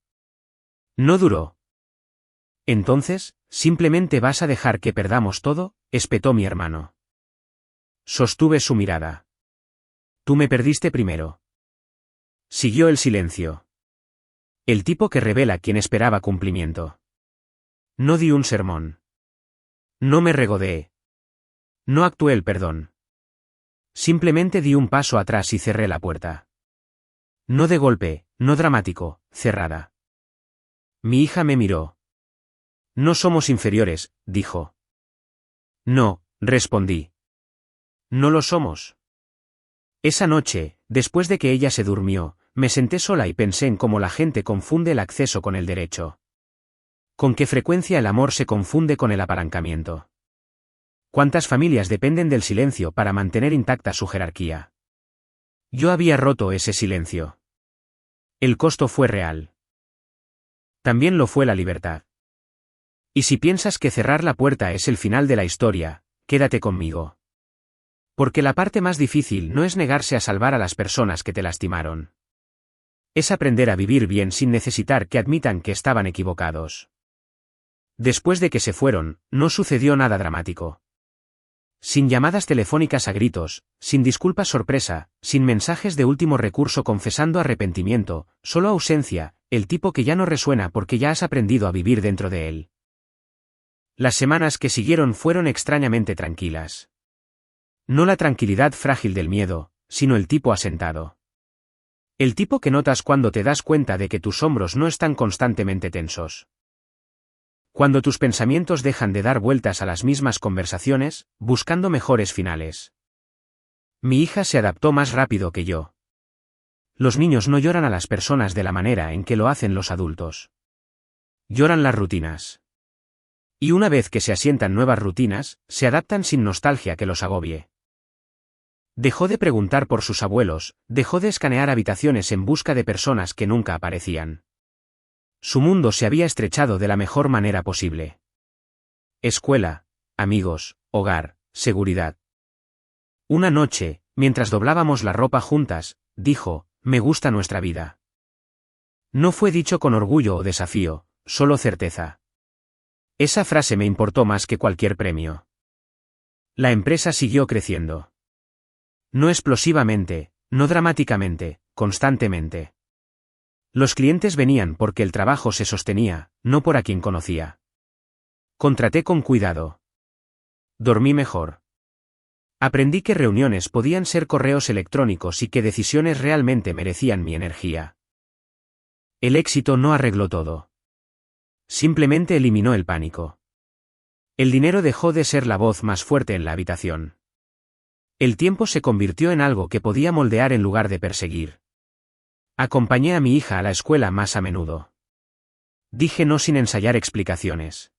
No duró. Entonces, ¿simplemente vas a dejar que perdamos todo?, espetó mi hermano. Sostuve su mirada. Tú me perdiste primero. Siguió el silencio. El tipo que revela quien esperaba cumplimiento. No di un sermón. No me regodeé. No actué el perdón. Simplemente di un paso atrás y cerré la puerta. No de golpe, no dramático, cerrada. Mi hija me miró. No somos inferiores, dijo. No, respondí. No lo somos. Esa noche, después de que ella se durmió, me senté sola y pensé en cómo la gente confunde el acceso con el derecho. Con qué frecuencia el amor se confunde con el apalancamiento. ¿Cuántas familias dependen del silencio para mantener intacta su jerarquía? Yo había roto ese silencio. El costo fue real. También lo fue la libertad. Y si piensas que cerrar la puerta es el final de la historia, quédate conmigo. Porque la parte más difícil no es negarse a salvar a las personas que te lastimaron. Es aprender a vivir bien sin necesitar que admitan que estaban equivocados. Después de que se fueron, no sucedió nada dramático. Sin llamadas telefónicas a gritos, sin disculpas sorpresa, sin mensajes de último recurso confesando arrepentimiento, solo ausencia, el tipo que ya no resuena porque ya has aprendido a vivir dentro de él. Las semanas que siguieron fueron extrañamente tranquilas. No la tranquilidad frágil del miedo, sino el tipo asentado. El tipo que notas cuando te das cuenta de que tus hombros no están constantemente tensos. Cuando tus pensamientos dejan de dar vueltas a las mismas conversaciones, buscando mejores finales. Mi hija se adaptó más rápido que yo. Los niños no lloran a las personas de la manera en que lo hacen los adultos. Lloran las rutinas. Y una vez que se asientan nuevas rutinas, se adaptan sin nostalgia que los agobie. Dejó de preguntar por sus abuelos, dejó de escanear habitaciones en busca de personas que nunca aparecían. Su mundo se había estrechado de la mejor manera posible. Escuela, amigos, hogar, seguridad. Una noche, mientras doblábamos la ropa juntas, dijo, me gusta nuestra vida. No fue dicho con orgullo o desafío, solo certeza. Esa frase me importó más que cualquier premio. La empresa siguió creciendo. No explosivamente, no dramáticamente, constantemente. Los clientes venían porque el trabajo se sostenía, no por a quien conocía. Contraté con cuidado. Dormí mejor. Aprendí que reuniones podían ser correos electrónicos y que decisiones realmente merecían mi energía. El éxito no arregló todo. Simplemente eliminó el pánico. El dinero dejó de ser la voz más fuerte en la habitación. El tiempo se convirtió en algo que podía moldear en lugar de perseguir. Acompañé a mi hija a la escuela más a menudo. Dije no sin ensayar explicaciones.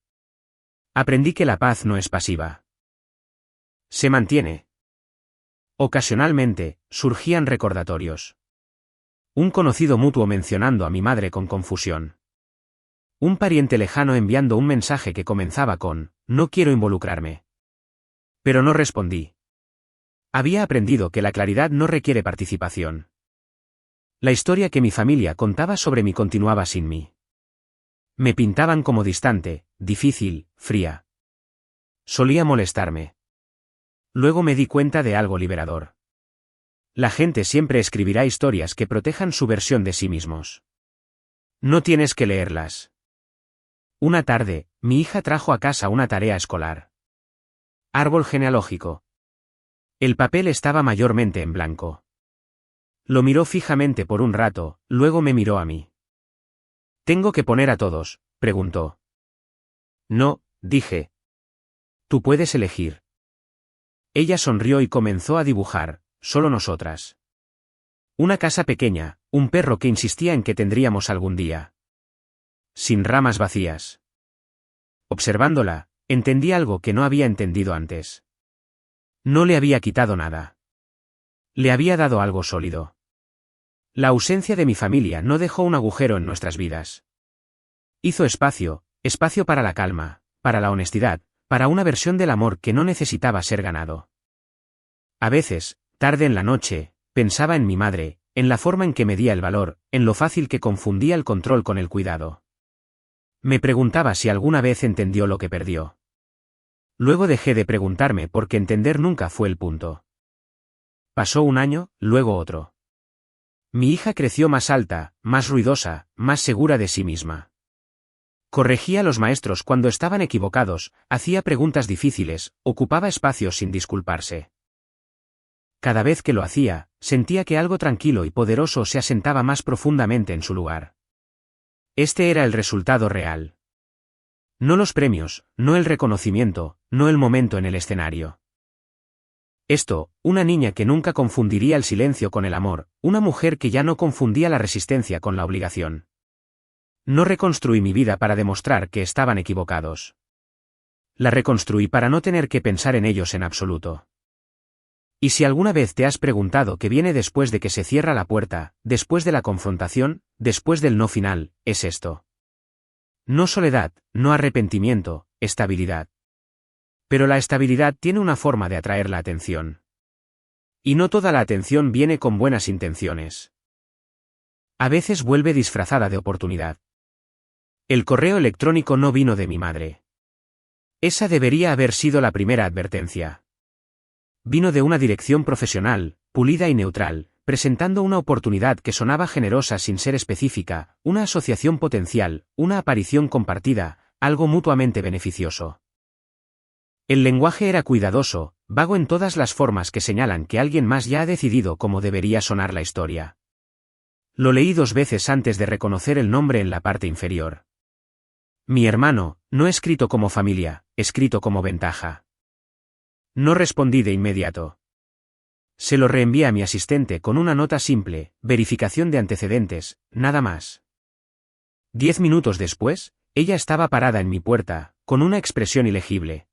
Aprendí que la paz no es pasiva. Se mantiene. Ocasionalmente, surgían recordatorios. Un conocido mutuo mencionando a mi madre con confusión. Un pariente lejano enviando un mensaje que comenzaba con, no quiero involucrarme. Pero no respondí. Había aprendido que la claridad no requiere participación. La historia que mi familia contaba sobre mí continuaba sin mí. Me pintaban como distante, difícil, fría. Solía molestarme. Luego me di cuenta de algo liberador. La gente siempre escribirá historias que protejan su versión de sí mismos. No tienes que leerlas. Una tarde, mi hija trajo a casa una tarea escolar. Árbol genealógico. El papel estaba mayormente en blanco. Lo miró fijamente por un rato, luego me miró a mí. ¿Tengo que poner a todos?, preguntó. No, dije. Tú puedes elegir. Ella sonrió y comenzó a dibujar, solo nosotras. Una casa pequeña, un perro que insistía en que tendríamos algún día. Sin ramas vacías. Observándola, entendí algo que no había entendido antes. No le había quitado nada. Le había dado algo sólido. La ausencia de mi familia no dejó un agujero en nuestras vidas. Hizo espacio, espacio para la calma, para la honestidad, para una versión del amor que no necesitaba ser ganado. A veces, tarde en la noche, pensaba en mi madre, en la forma en que medía el valor, en lo fácil que confundía el control con el cuidado. Me preguntaba si alguna vez entendió lo que perdió. Luego dejé de preguntarme porque entender nunca fue el punto. Pasó un año, luego otro. Mi hija creció más alta, más ruidosa, más segura de sí misma. Corregía a los maestros cuando estaban equivocados, hacía preguntas difíciles, ocupaba espacios sin disculparse. Cada vez que lo hacía, sentía que algo tranquilo y poderoso se asentaba más profundamente en su lugar. Este era el resultado real. No los premios, no el reconocimiento, no el momento en el escenario. Esto, una niña que nunca confundiría el silencio con el amor, una mujer que ya no confundía la resistencia con la obligación. No reconstruí mi vida para demostrar que estaban equivocados. La reconstruí para no tener que pensar en ellos en absoluto. Y si alguna vez te has preguntado qué viene después de que se cierra la puerta, después de la confrontación, después del no final, es esto. No soledad, no arrepentimiento, estabilidad. Pero la estabilidad tiene una forma de atraer la atención. Y no toda la atención viene con buenas intenciones. A veces vuelve disfrazada de oportunidad. El correo electrónico no vino de mi madre. Esa debería haber sido la primera advertencia. Vino de una dirección profesional, pulida y neutral, presentando una oportunidad que sonaba generosa sin ser específica, una asociación potencial, una aparición compartida, algo mutuamente beneficioso. El lenguaje era cuidadoso, vago en todas las formas que señalan que alguien más ya ha decidido cómo debería sonar la historia. Lo leí 2 veces antes de reconocer el nombre en la parte inferior. Mi hermano, no escrito como familia, escrito como ventaja. No respondí de inmediato. Se lo reenvié a mi asistente con una nota simple, verificación de antecedentes, nada más. 10 minutos después, ella estaba parada en mi puerta, con una expresión ilegible.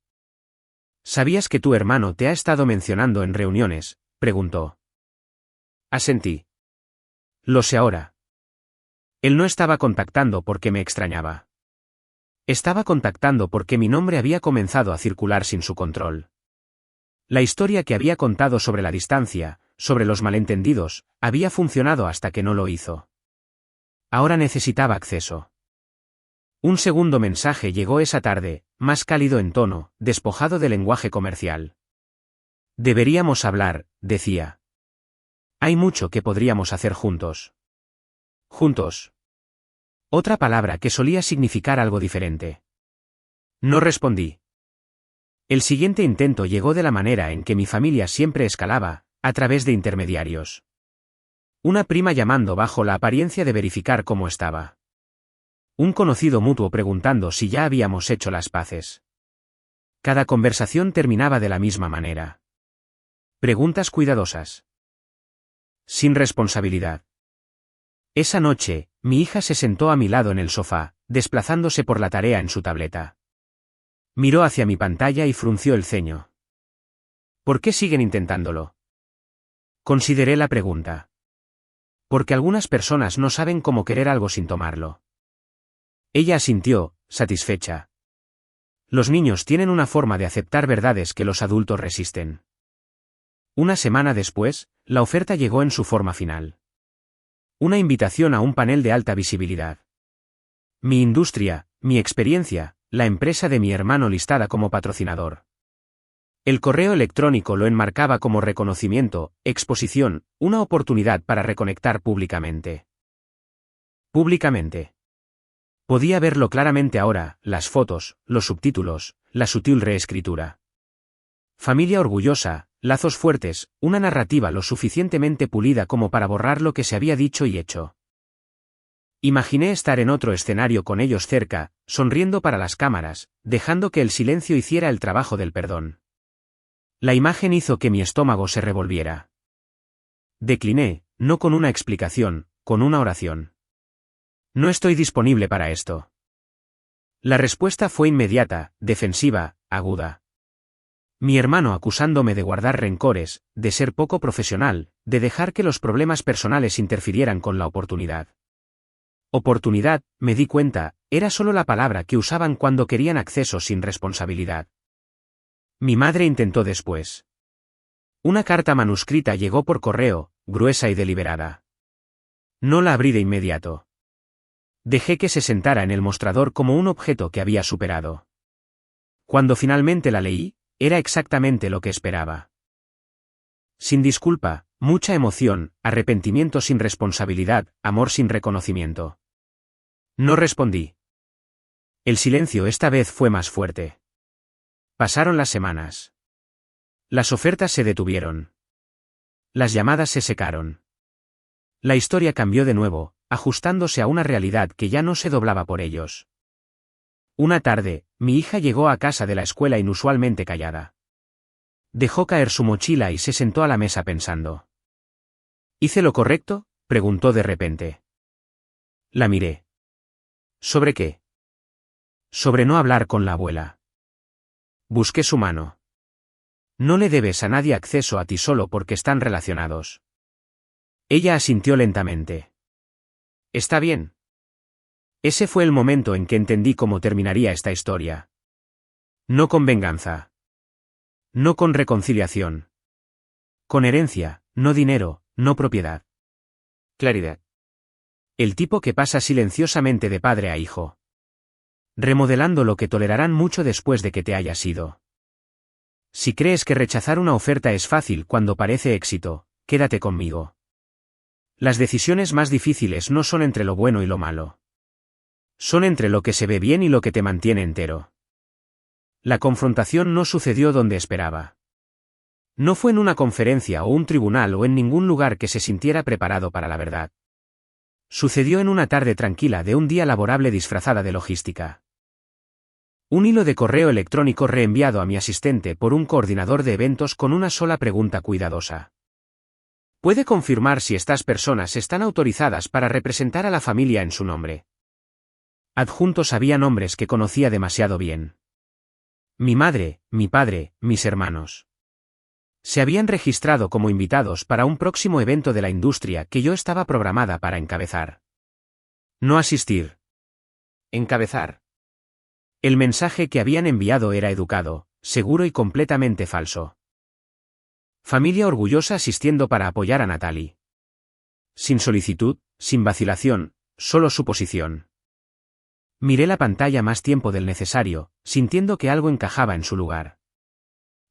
¿Sabías que tu hermano te ha estado mencionando en reuniones?, preguntó. Asentí. Lo sé ahora. Él no estaba contactando porque me extrañaba. Estaba contactando porque mi nombre había comenzado a circular sin su control. La historia que había contado sobre la distancia, sobre los malentendidos, había funcionado hasta que no lo hizo. Ahora necesitaba acceso. Un segundo mensaje llegó esa tarde, más cálido en tono, despojado de lenguaje comercial. Deberíamos hablar, decía. Hay mucho que podríamos hacer juntos. Juntos. Otra palabra que solía significar algo diferente. No respondí. El siguiente intento llegó de la manera en que mi familia siempre escalaba, a través de intermediarios. Una prima llamando bajo la apariencia de verificar cómo estaba. Un conocido mutuo preguntando si ya habíamos hecho las paces. Cada conversación terminaba de la misma manera. Preguntas cuidadosas. Sin responsabilidad. Esa noche, mi hija se sentó a mi lado en el sofá, desplazándose por la tarea en su tableta. Miró hacia mi pantalla y frunció el ceño. ¿Por qué siguen intentándolo? Consideré la pregunta. Porque algunas personas no saben cómo querer algo sin tomarlo. Ella asintió, satisfecha. Los niños tienen una forma de aceptar verdades que los adultos resisten. Una semana después, la oferta llegó en su forma final. Una invitación a un panel de alta visibilidad. Mi industria, mi experiencia, la empresa de mi hermano listada como patrocinador. El correo electrónico lo enmarcaba como reconocimiento, exposición, una oportunidad para reconectar públicamente. Públicamente. Podía verlo claramente ahora, las fotos, los subtítulos, la sutil reescritura. Familia orgullosa, lazos fuertes, una narrativa lo suficientemente pulida como para borrar lo que se había dicho y hecho. Imaginé estar en otro escenario con ellos cerca, sonriendo para las cámaras, dejando que el silencio hiciera el trabajo del perdón. La imagen hizo que mi estómago se revolviera. Decliné, no con una explicación, con una oración. No estoy disponible para esto. La respuesta fue inmediata, defensiva, aguda. Mi hermano acusándome de guardar rencores, de ser poco profesional, de dejar que los problemas personales interfirieran con la oportunidad. Oportunidad, me di cuenta, era solo la palabra que usaban cuando querían acceso sin responsabilidad. Mi madre intentó después. Una carta manuscrita llegó por correo, gruesa y deliberada. No la abrí de inmediato. Dejé que se sentara en el mostrador como un objeto que había superado. Cuando finalmente la leí, era exactamente lo que esperaba. Sin disculpa, mucha emoción, arrepentimiento sin responsabilidad, amor sin reconocimiento. No respondí. El silencio esta vez fue más fuerte. Pasaron las semanas. Las ofertas se detuvieron. Las llamadas se secaron. La historia cambió de nuevo, ajustándose a una realidad que ya no se doblaba por ellos. Una tarde, mi hija llegó a casa de la escuela inusualmente callada. Dejó caer su mochila y se sentó a la mesa pensando. ¿Hice lo correcto?, preguntó de repente. La miré. ¿Sobre qué? Sobre no hablar con la abuela. Busqué su mano. No le debes a nadie acceso a ti solo porque están relacionados. Ella asintió lentamente. Está bien. Ese fue el momento en que entendí cómo terminaría esta historia. No con venganza. No con reconciliación. Con herencia, no dinero, no propiedad. Claridad. El tipo que pasa silenciosamente de padre a hijo. Remodelando lo que tolerarán mucho después de que te hayas ido. Si crees que rechazar una oferta es fácil cuando parece éxito, quédate conmigo. Las decisiones más difíciles no son entre lo bueno y lo malo. Son entre lo que se ve bien y lo que te mantiene entero. La confrontación no sucedió donde esperaba. No fue en una conferencia o un tribunal o en ningún lugar que se sintiera preparado para la verdad. Sucedió en una tarde tranquila de un día laborable disfrazada de logística. Un hilo de correo electrónico reenviado a mi asistente por un coordinador de eventos con una sola pregunta cuidadosa. ¿Puede confirmar si estas personas están autorizadas para representar a la familia en su nombre? Adjuntos había nombres que conocía demasiado bien. Mi madre, mi padre, mis hermanos. Se habían registrado como invitados para un próximo evento de la industria que yo estaba programada para encabezar. No asistir. Encabezar. El mensaje que habían enviado era educado, seguro y completamente falso. Familia orgullosa asistiendo para apoyar a Natalie. Sin solicitud, sin vacilación, solo suposición. Miré la pantalla más tiempo del necesario, sintiendo que algo encajaba en su lugar.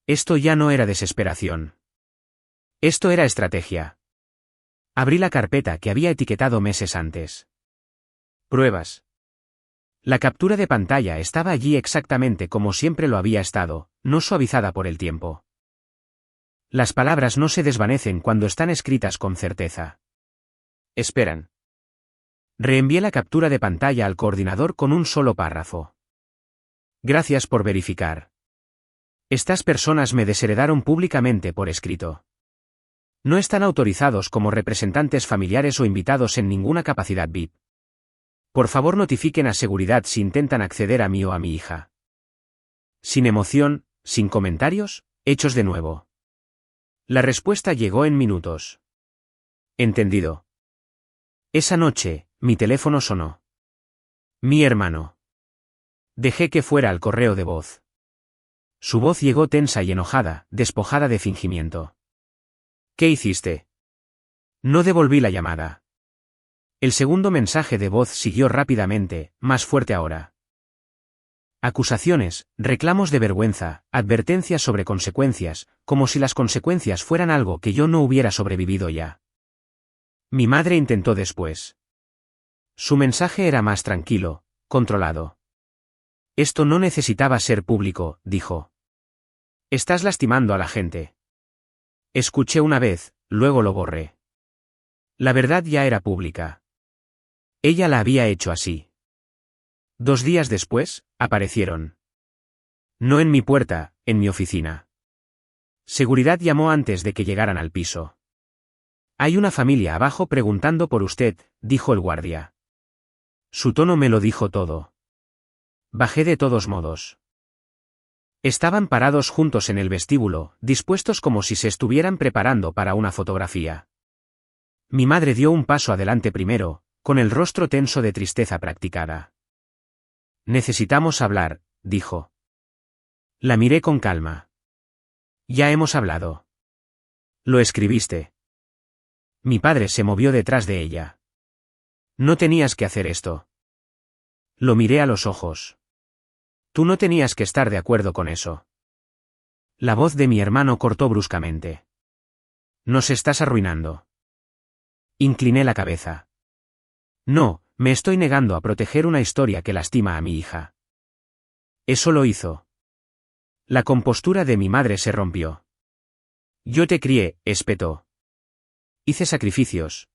Esto ya no era desesperación. Esto era estrategia. Abrí la carpeta que había etiquetado meses antes. Pruebas. La captura de pantalla estaba allí exactamente como siempre lo había estado, no suavizada por el tiempo. Las palabras no se desvanecen cuando están escritas con certeza. Esperan. Reenvié la captura de pantalla al coordinador con un solo párrafo. Gracias por verificar. Estas personas me desheredaron públicamente por escrito. No están autorizados como representantes familiares o invitados en ninguna capacidad VIP. Por favor notifiquen a seguridad si intentan acceder a mí o a mi hija. Sin emoción, sin comentarios, hechos de nuevo. La respuesta llegó en minutos. Entendido. Esa noche, mi teléfono sonó. Mi hermano. Dejé que fuera al correo de voz. Su voz llegó tensa y enojada, despojada de fingimiento. ¿Qué hiciste? No devolví la llamada. El segundo mensaje de voz siguió rápidamente, más fuerte ahora. Acusaciones, reclamos de vergüenza, advertencias sobre consecuencias, como si las consecuencias fueran algo que yo no hubiera sobrevivido ya. Mi madre intentó después. Su mensaje era más tranquilo, controlado. Esto no necesitaba ser público, dijo. Estás lastimando a la gente. Escuché una vez, luego lo borré. La verdad ya era pública. Ella la había hecho así. 2 días después, aparecieron. No en mi puerta, en mi oficina. Seguridad llamó antes de que llegaran al piso. Hay una familia abajo preguntando por usted, dijo el guardia. Su tono me lo dijo todo. Bajé de todos modos. Estaban parados juntos en el vestíbulo, dispuestos como si se estuvieran preparando para una fotografía. Mi madre dio un paso adelante primero, con el rostro tenso de tristeza practicada. Necesitamos hablar, dijo. La miré con calma. Ya hemos hablado. Lo escribiste. Mi padre se movió detrás de ella. No tenías que hacer esto. Lo miré a los ojos. Tú no tenías que estar de acuerdo con eso. La voz de mi hermano cortó bruscamente. Nos estás arruinando. Incliné la cabeza. No, me estoy negando a proteger una historia que lastima a mi hija. Eso lo hizo. La compostura de mi madre se rompió. Yo te crié, espetó. Hice sacrificios.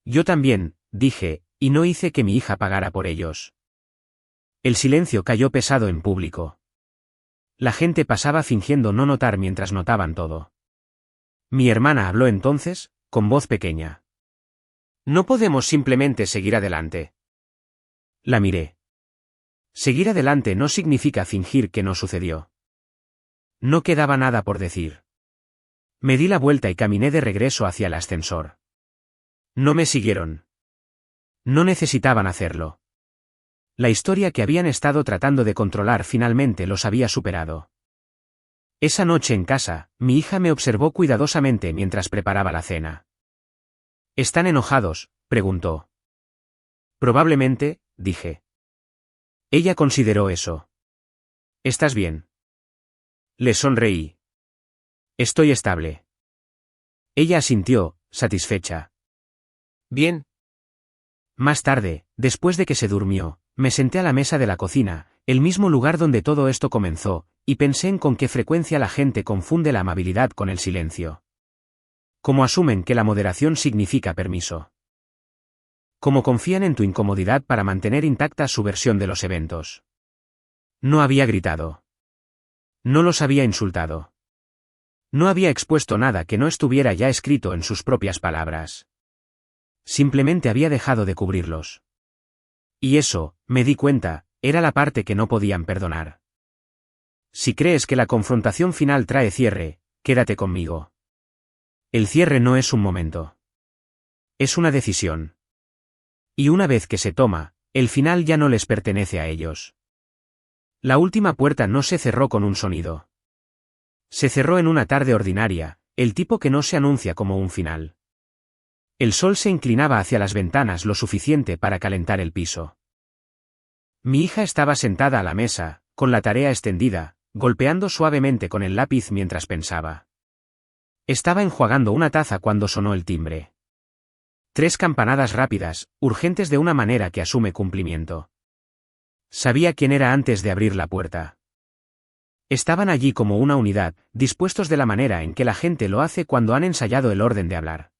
Yo también, dije, y no hice que mi hija pagara por ellos. El silencio cayó pesado en público. La gente pasaba fingiendo no notar mientras notaban todo. Mi hermana habló entonces, con voz pequeña. No podemos simplemente seguir adelante. La miré. Seguir adelante no significa fingir que no sucedió. No quedaba nada por decir. Me di la vuelta y caminé de regreso hacia el ascensor. No me siguieron. No necesitaban hacerlo. La historia que habían estado tratando de controlar finalmente los había superado. Esa noche en casa, mi hija me observó cuidadosamente mientras preparaba la cena. ¿Están enojados?, preguntó. Probablemente, dije. Ella consideró eso. ¿Estás bien? Le sonreí. Estoy estable. Ella asintió, satisfecha. Bien. Más tarde, después de que se durmió, me senté a la mesa de la cocina, el mismo lugar donde todo esto comenzó, y pensé en con qué frecuencia la gente confunde la amabilidad con el silencio. Cómo asumen que la moderación significa permiso. Cómo confían en tu incomodidad para mantener intacta su versión de los eventos. No había gritado. No los había insultado. No había expuesto nada que no estuviera ya escrito en sus propias palabras. Simplemente había dejado de cubrirlos. Y eso, me di cuenta, era la parte que no podían perdonar. Si crees que la confrontación final trae cierre, quédate conmigo. El cierre no es un momento. Es una decisión. Y una vez que se toma, el final ya no les pertenece a ellos. La última puerta no se cerró con un sonido. Se cerró en una tarde ordinaria, el tipo que no se anuncia como un final. El sol se inclinaba hacia las ventanas lo suficiente para calentar el piso. Mi hija estaba sentada a la mesa, con la tarea extendida, golpeando suavemente con el lápiz mientras pensaba. Estaba enjuagando una taza cuando sonó el timbre. 3 campanadas rápidas, urgentes de una manera que asume cumplimiento. Sabía quién era antes de abrir la puerta. Estaban allí como una unidad, dispuestos de la manera en que la gente lo hace cuando han ensayado el orden de hablar.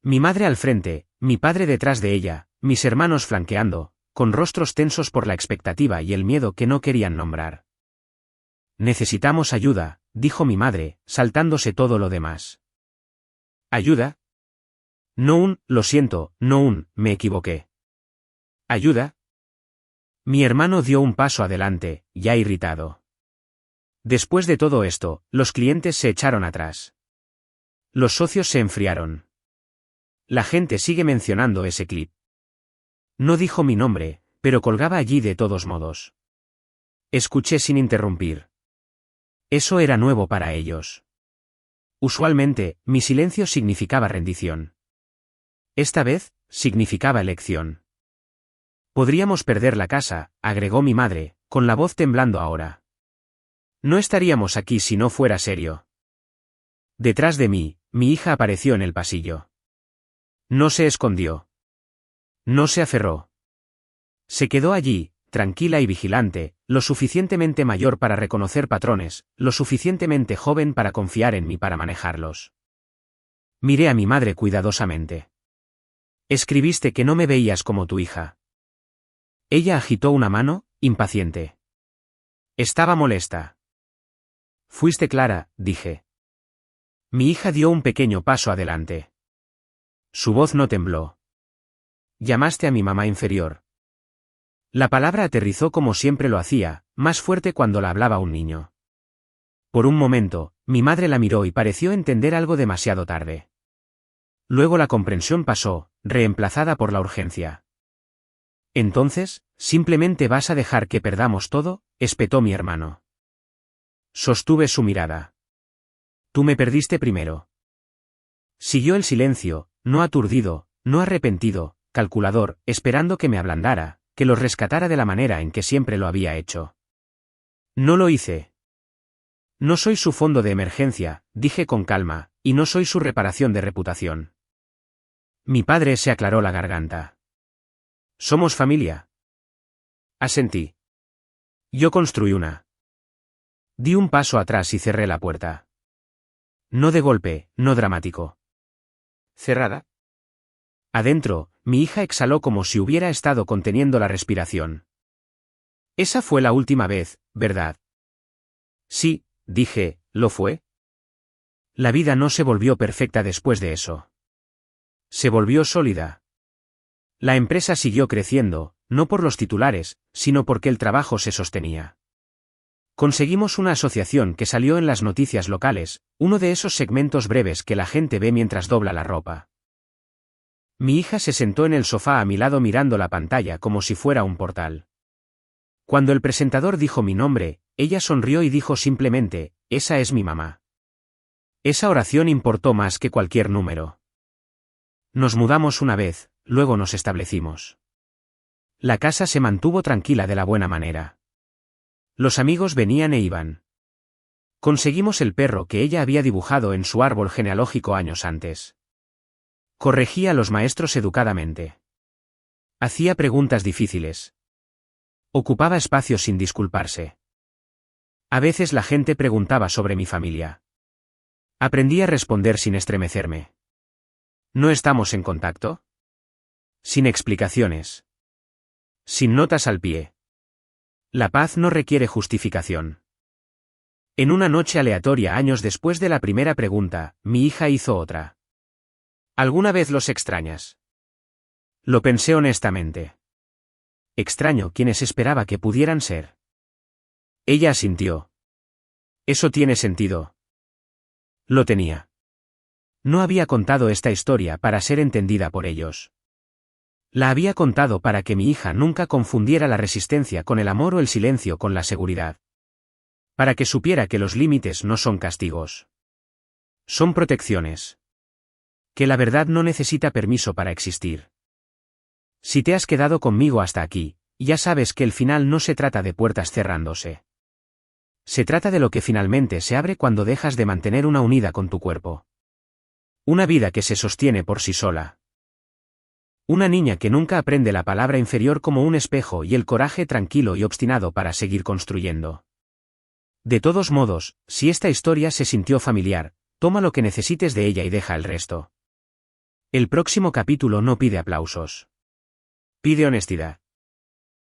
Mi madre al frente, mi padre detrás de ella, mis hermanos flanqueando, con rostros tensos por la expectativa y el miedo que no querían nombrar. Necesitamos ayuda, dijo mi madre, saltándose todo lo demás. ¿Ayuda? Lo siento, me equivoqué. ¿Ayuda? Mi hermano dio un paso adelante, ya irritado. Después de todo esto, los clientes se echaron atrás. Los socios se enfriaron. La gente sigue mencionando ese clip. No dijo mi nombre, pero colgaba allí de todos modos. Escuché sin interrumpir. Eso era nuevo para ellos. Usualmente, mi silencio significaba rendición. Esta vez, significaba elección. Podríamos perder la casa, agregó mi madre, con la voz temblando ahora. No estaríamos aquí si no fuera serio. Detrás de mí, mi hija apareció en el pasillo. No se escondió. No se aferró. Se quedó allí, tranquila y vigilante, lo suficientemente mayor para reconocer patrones, lo suficientemente joven para confiar en mí para manejarlos. Miré a mi madre cuidadosamente. Escribiste que no me veías como tu hija. Ella agitó una mano, impaciente. Estaba molesta. Fuiste clara, dije. Mi hija dio un pequeño paso adelante. Su voz no tembló. Llamaste a mi mamá inferior. La palabra aterrizó como siempre lo hacía, más fuerte cuando la hablaba un niño. Por un momento, mi madre la miró y pareció entender algo demasiado tarde. Luego la comprensión pasó, reemplazada por la urgencia. Entonces, ¿simplemente vas a dejar que perdamos todo?, espetó mi hermano. Sostuve su mirada. Tú me perdiste primero. Siguió el silencio, no aturdido, no arrepentido, calculador, esperando que me ablandara, que los rescatara de la manera en que siempre lo había hecho. No lo hice. No soy su fondo de emergencia, dije con calma, y no soy su reparación de reputación. Mi padre se aclaró la garganta. Somos familia. Asentí. Yo construí una. Di un paso atrás y cerré la puerta. No de golpe, no dramático. ¿Cerrada? Adentro, mi hija exhaló como si hubiera estado conteniendo la respiración. Esa fue la última vez, ¿verdad? Sí, dije, ¿lo fue? La vida no se volvió perfecta después de eso. Se volvió sólida. La empresa siguió creciendo, no por los titulares, sino porque el trabajo se sostenía. Conseguimos una asociación que salió en las noticias locales, uno de esos segmentos breves que la gente ve mientras dobla la ropa. Mi hija se sentó en el sofá a mi lado mirando la pantalla como si fuera un portal. Cuando el presentador dijo mi nombre, ella sonrió y dijo simplemente, «Esa es mi mamá». Esa oración importó más que cualquier número. Nos mudamos una vez, luego nos establecimos. La casa se mantuvo tranquila de la buena manera. Los amigos venían e iban. Conseguimos el perro que ella había dibujado en su árbol genealógico años antes. Corregía a los maestros educadamente. Hacía preguntas difíciles. Ocupaba espacio sin disculparse. A veces la gente preguntaba sobre mi familia. Aprendí a responder sin estremecerme. ¿No estamos en contacto? Sin explicaciones. Sin notas al pie. La paz no requiere justificación. En una noche aleatoria años después de la primera pregunta, mi hija hizo otra. ¿Alguna vez los extrañas? Lo pensé honestamente. Extraño quienes esperaba que pudieran ser. Ella asintió. Eso tiene sentido. Lo tenía. No había contado esta historia para ser entendida por ellos. La había contado para que mi hija nunca confundiera la resistencia con el amor o el silencio con la seguridad. Para que supiera que los límites no son castigos. Son protecciones. Que la verdad no necesita permiso para existir. Si te has quedado conmigo hasta aquí, ya sabes que el final no se trata de puertas cerrándose. Se trata de lo que finalmente se abre cuando dejas de mantener una unida con tu cuerpo. Una vida que se sostiene por sí sola. Una niña que nunca aprende la palabra inferior como un espejo y el coraje tranquilo y obstinado para seguir construyendo. De todos modos, si esta historia se sintió familiar, toma lo que necesites de ella y deja el resto. El próximo capítulo no pide aplausos. Pide honestidad.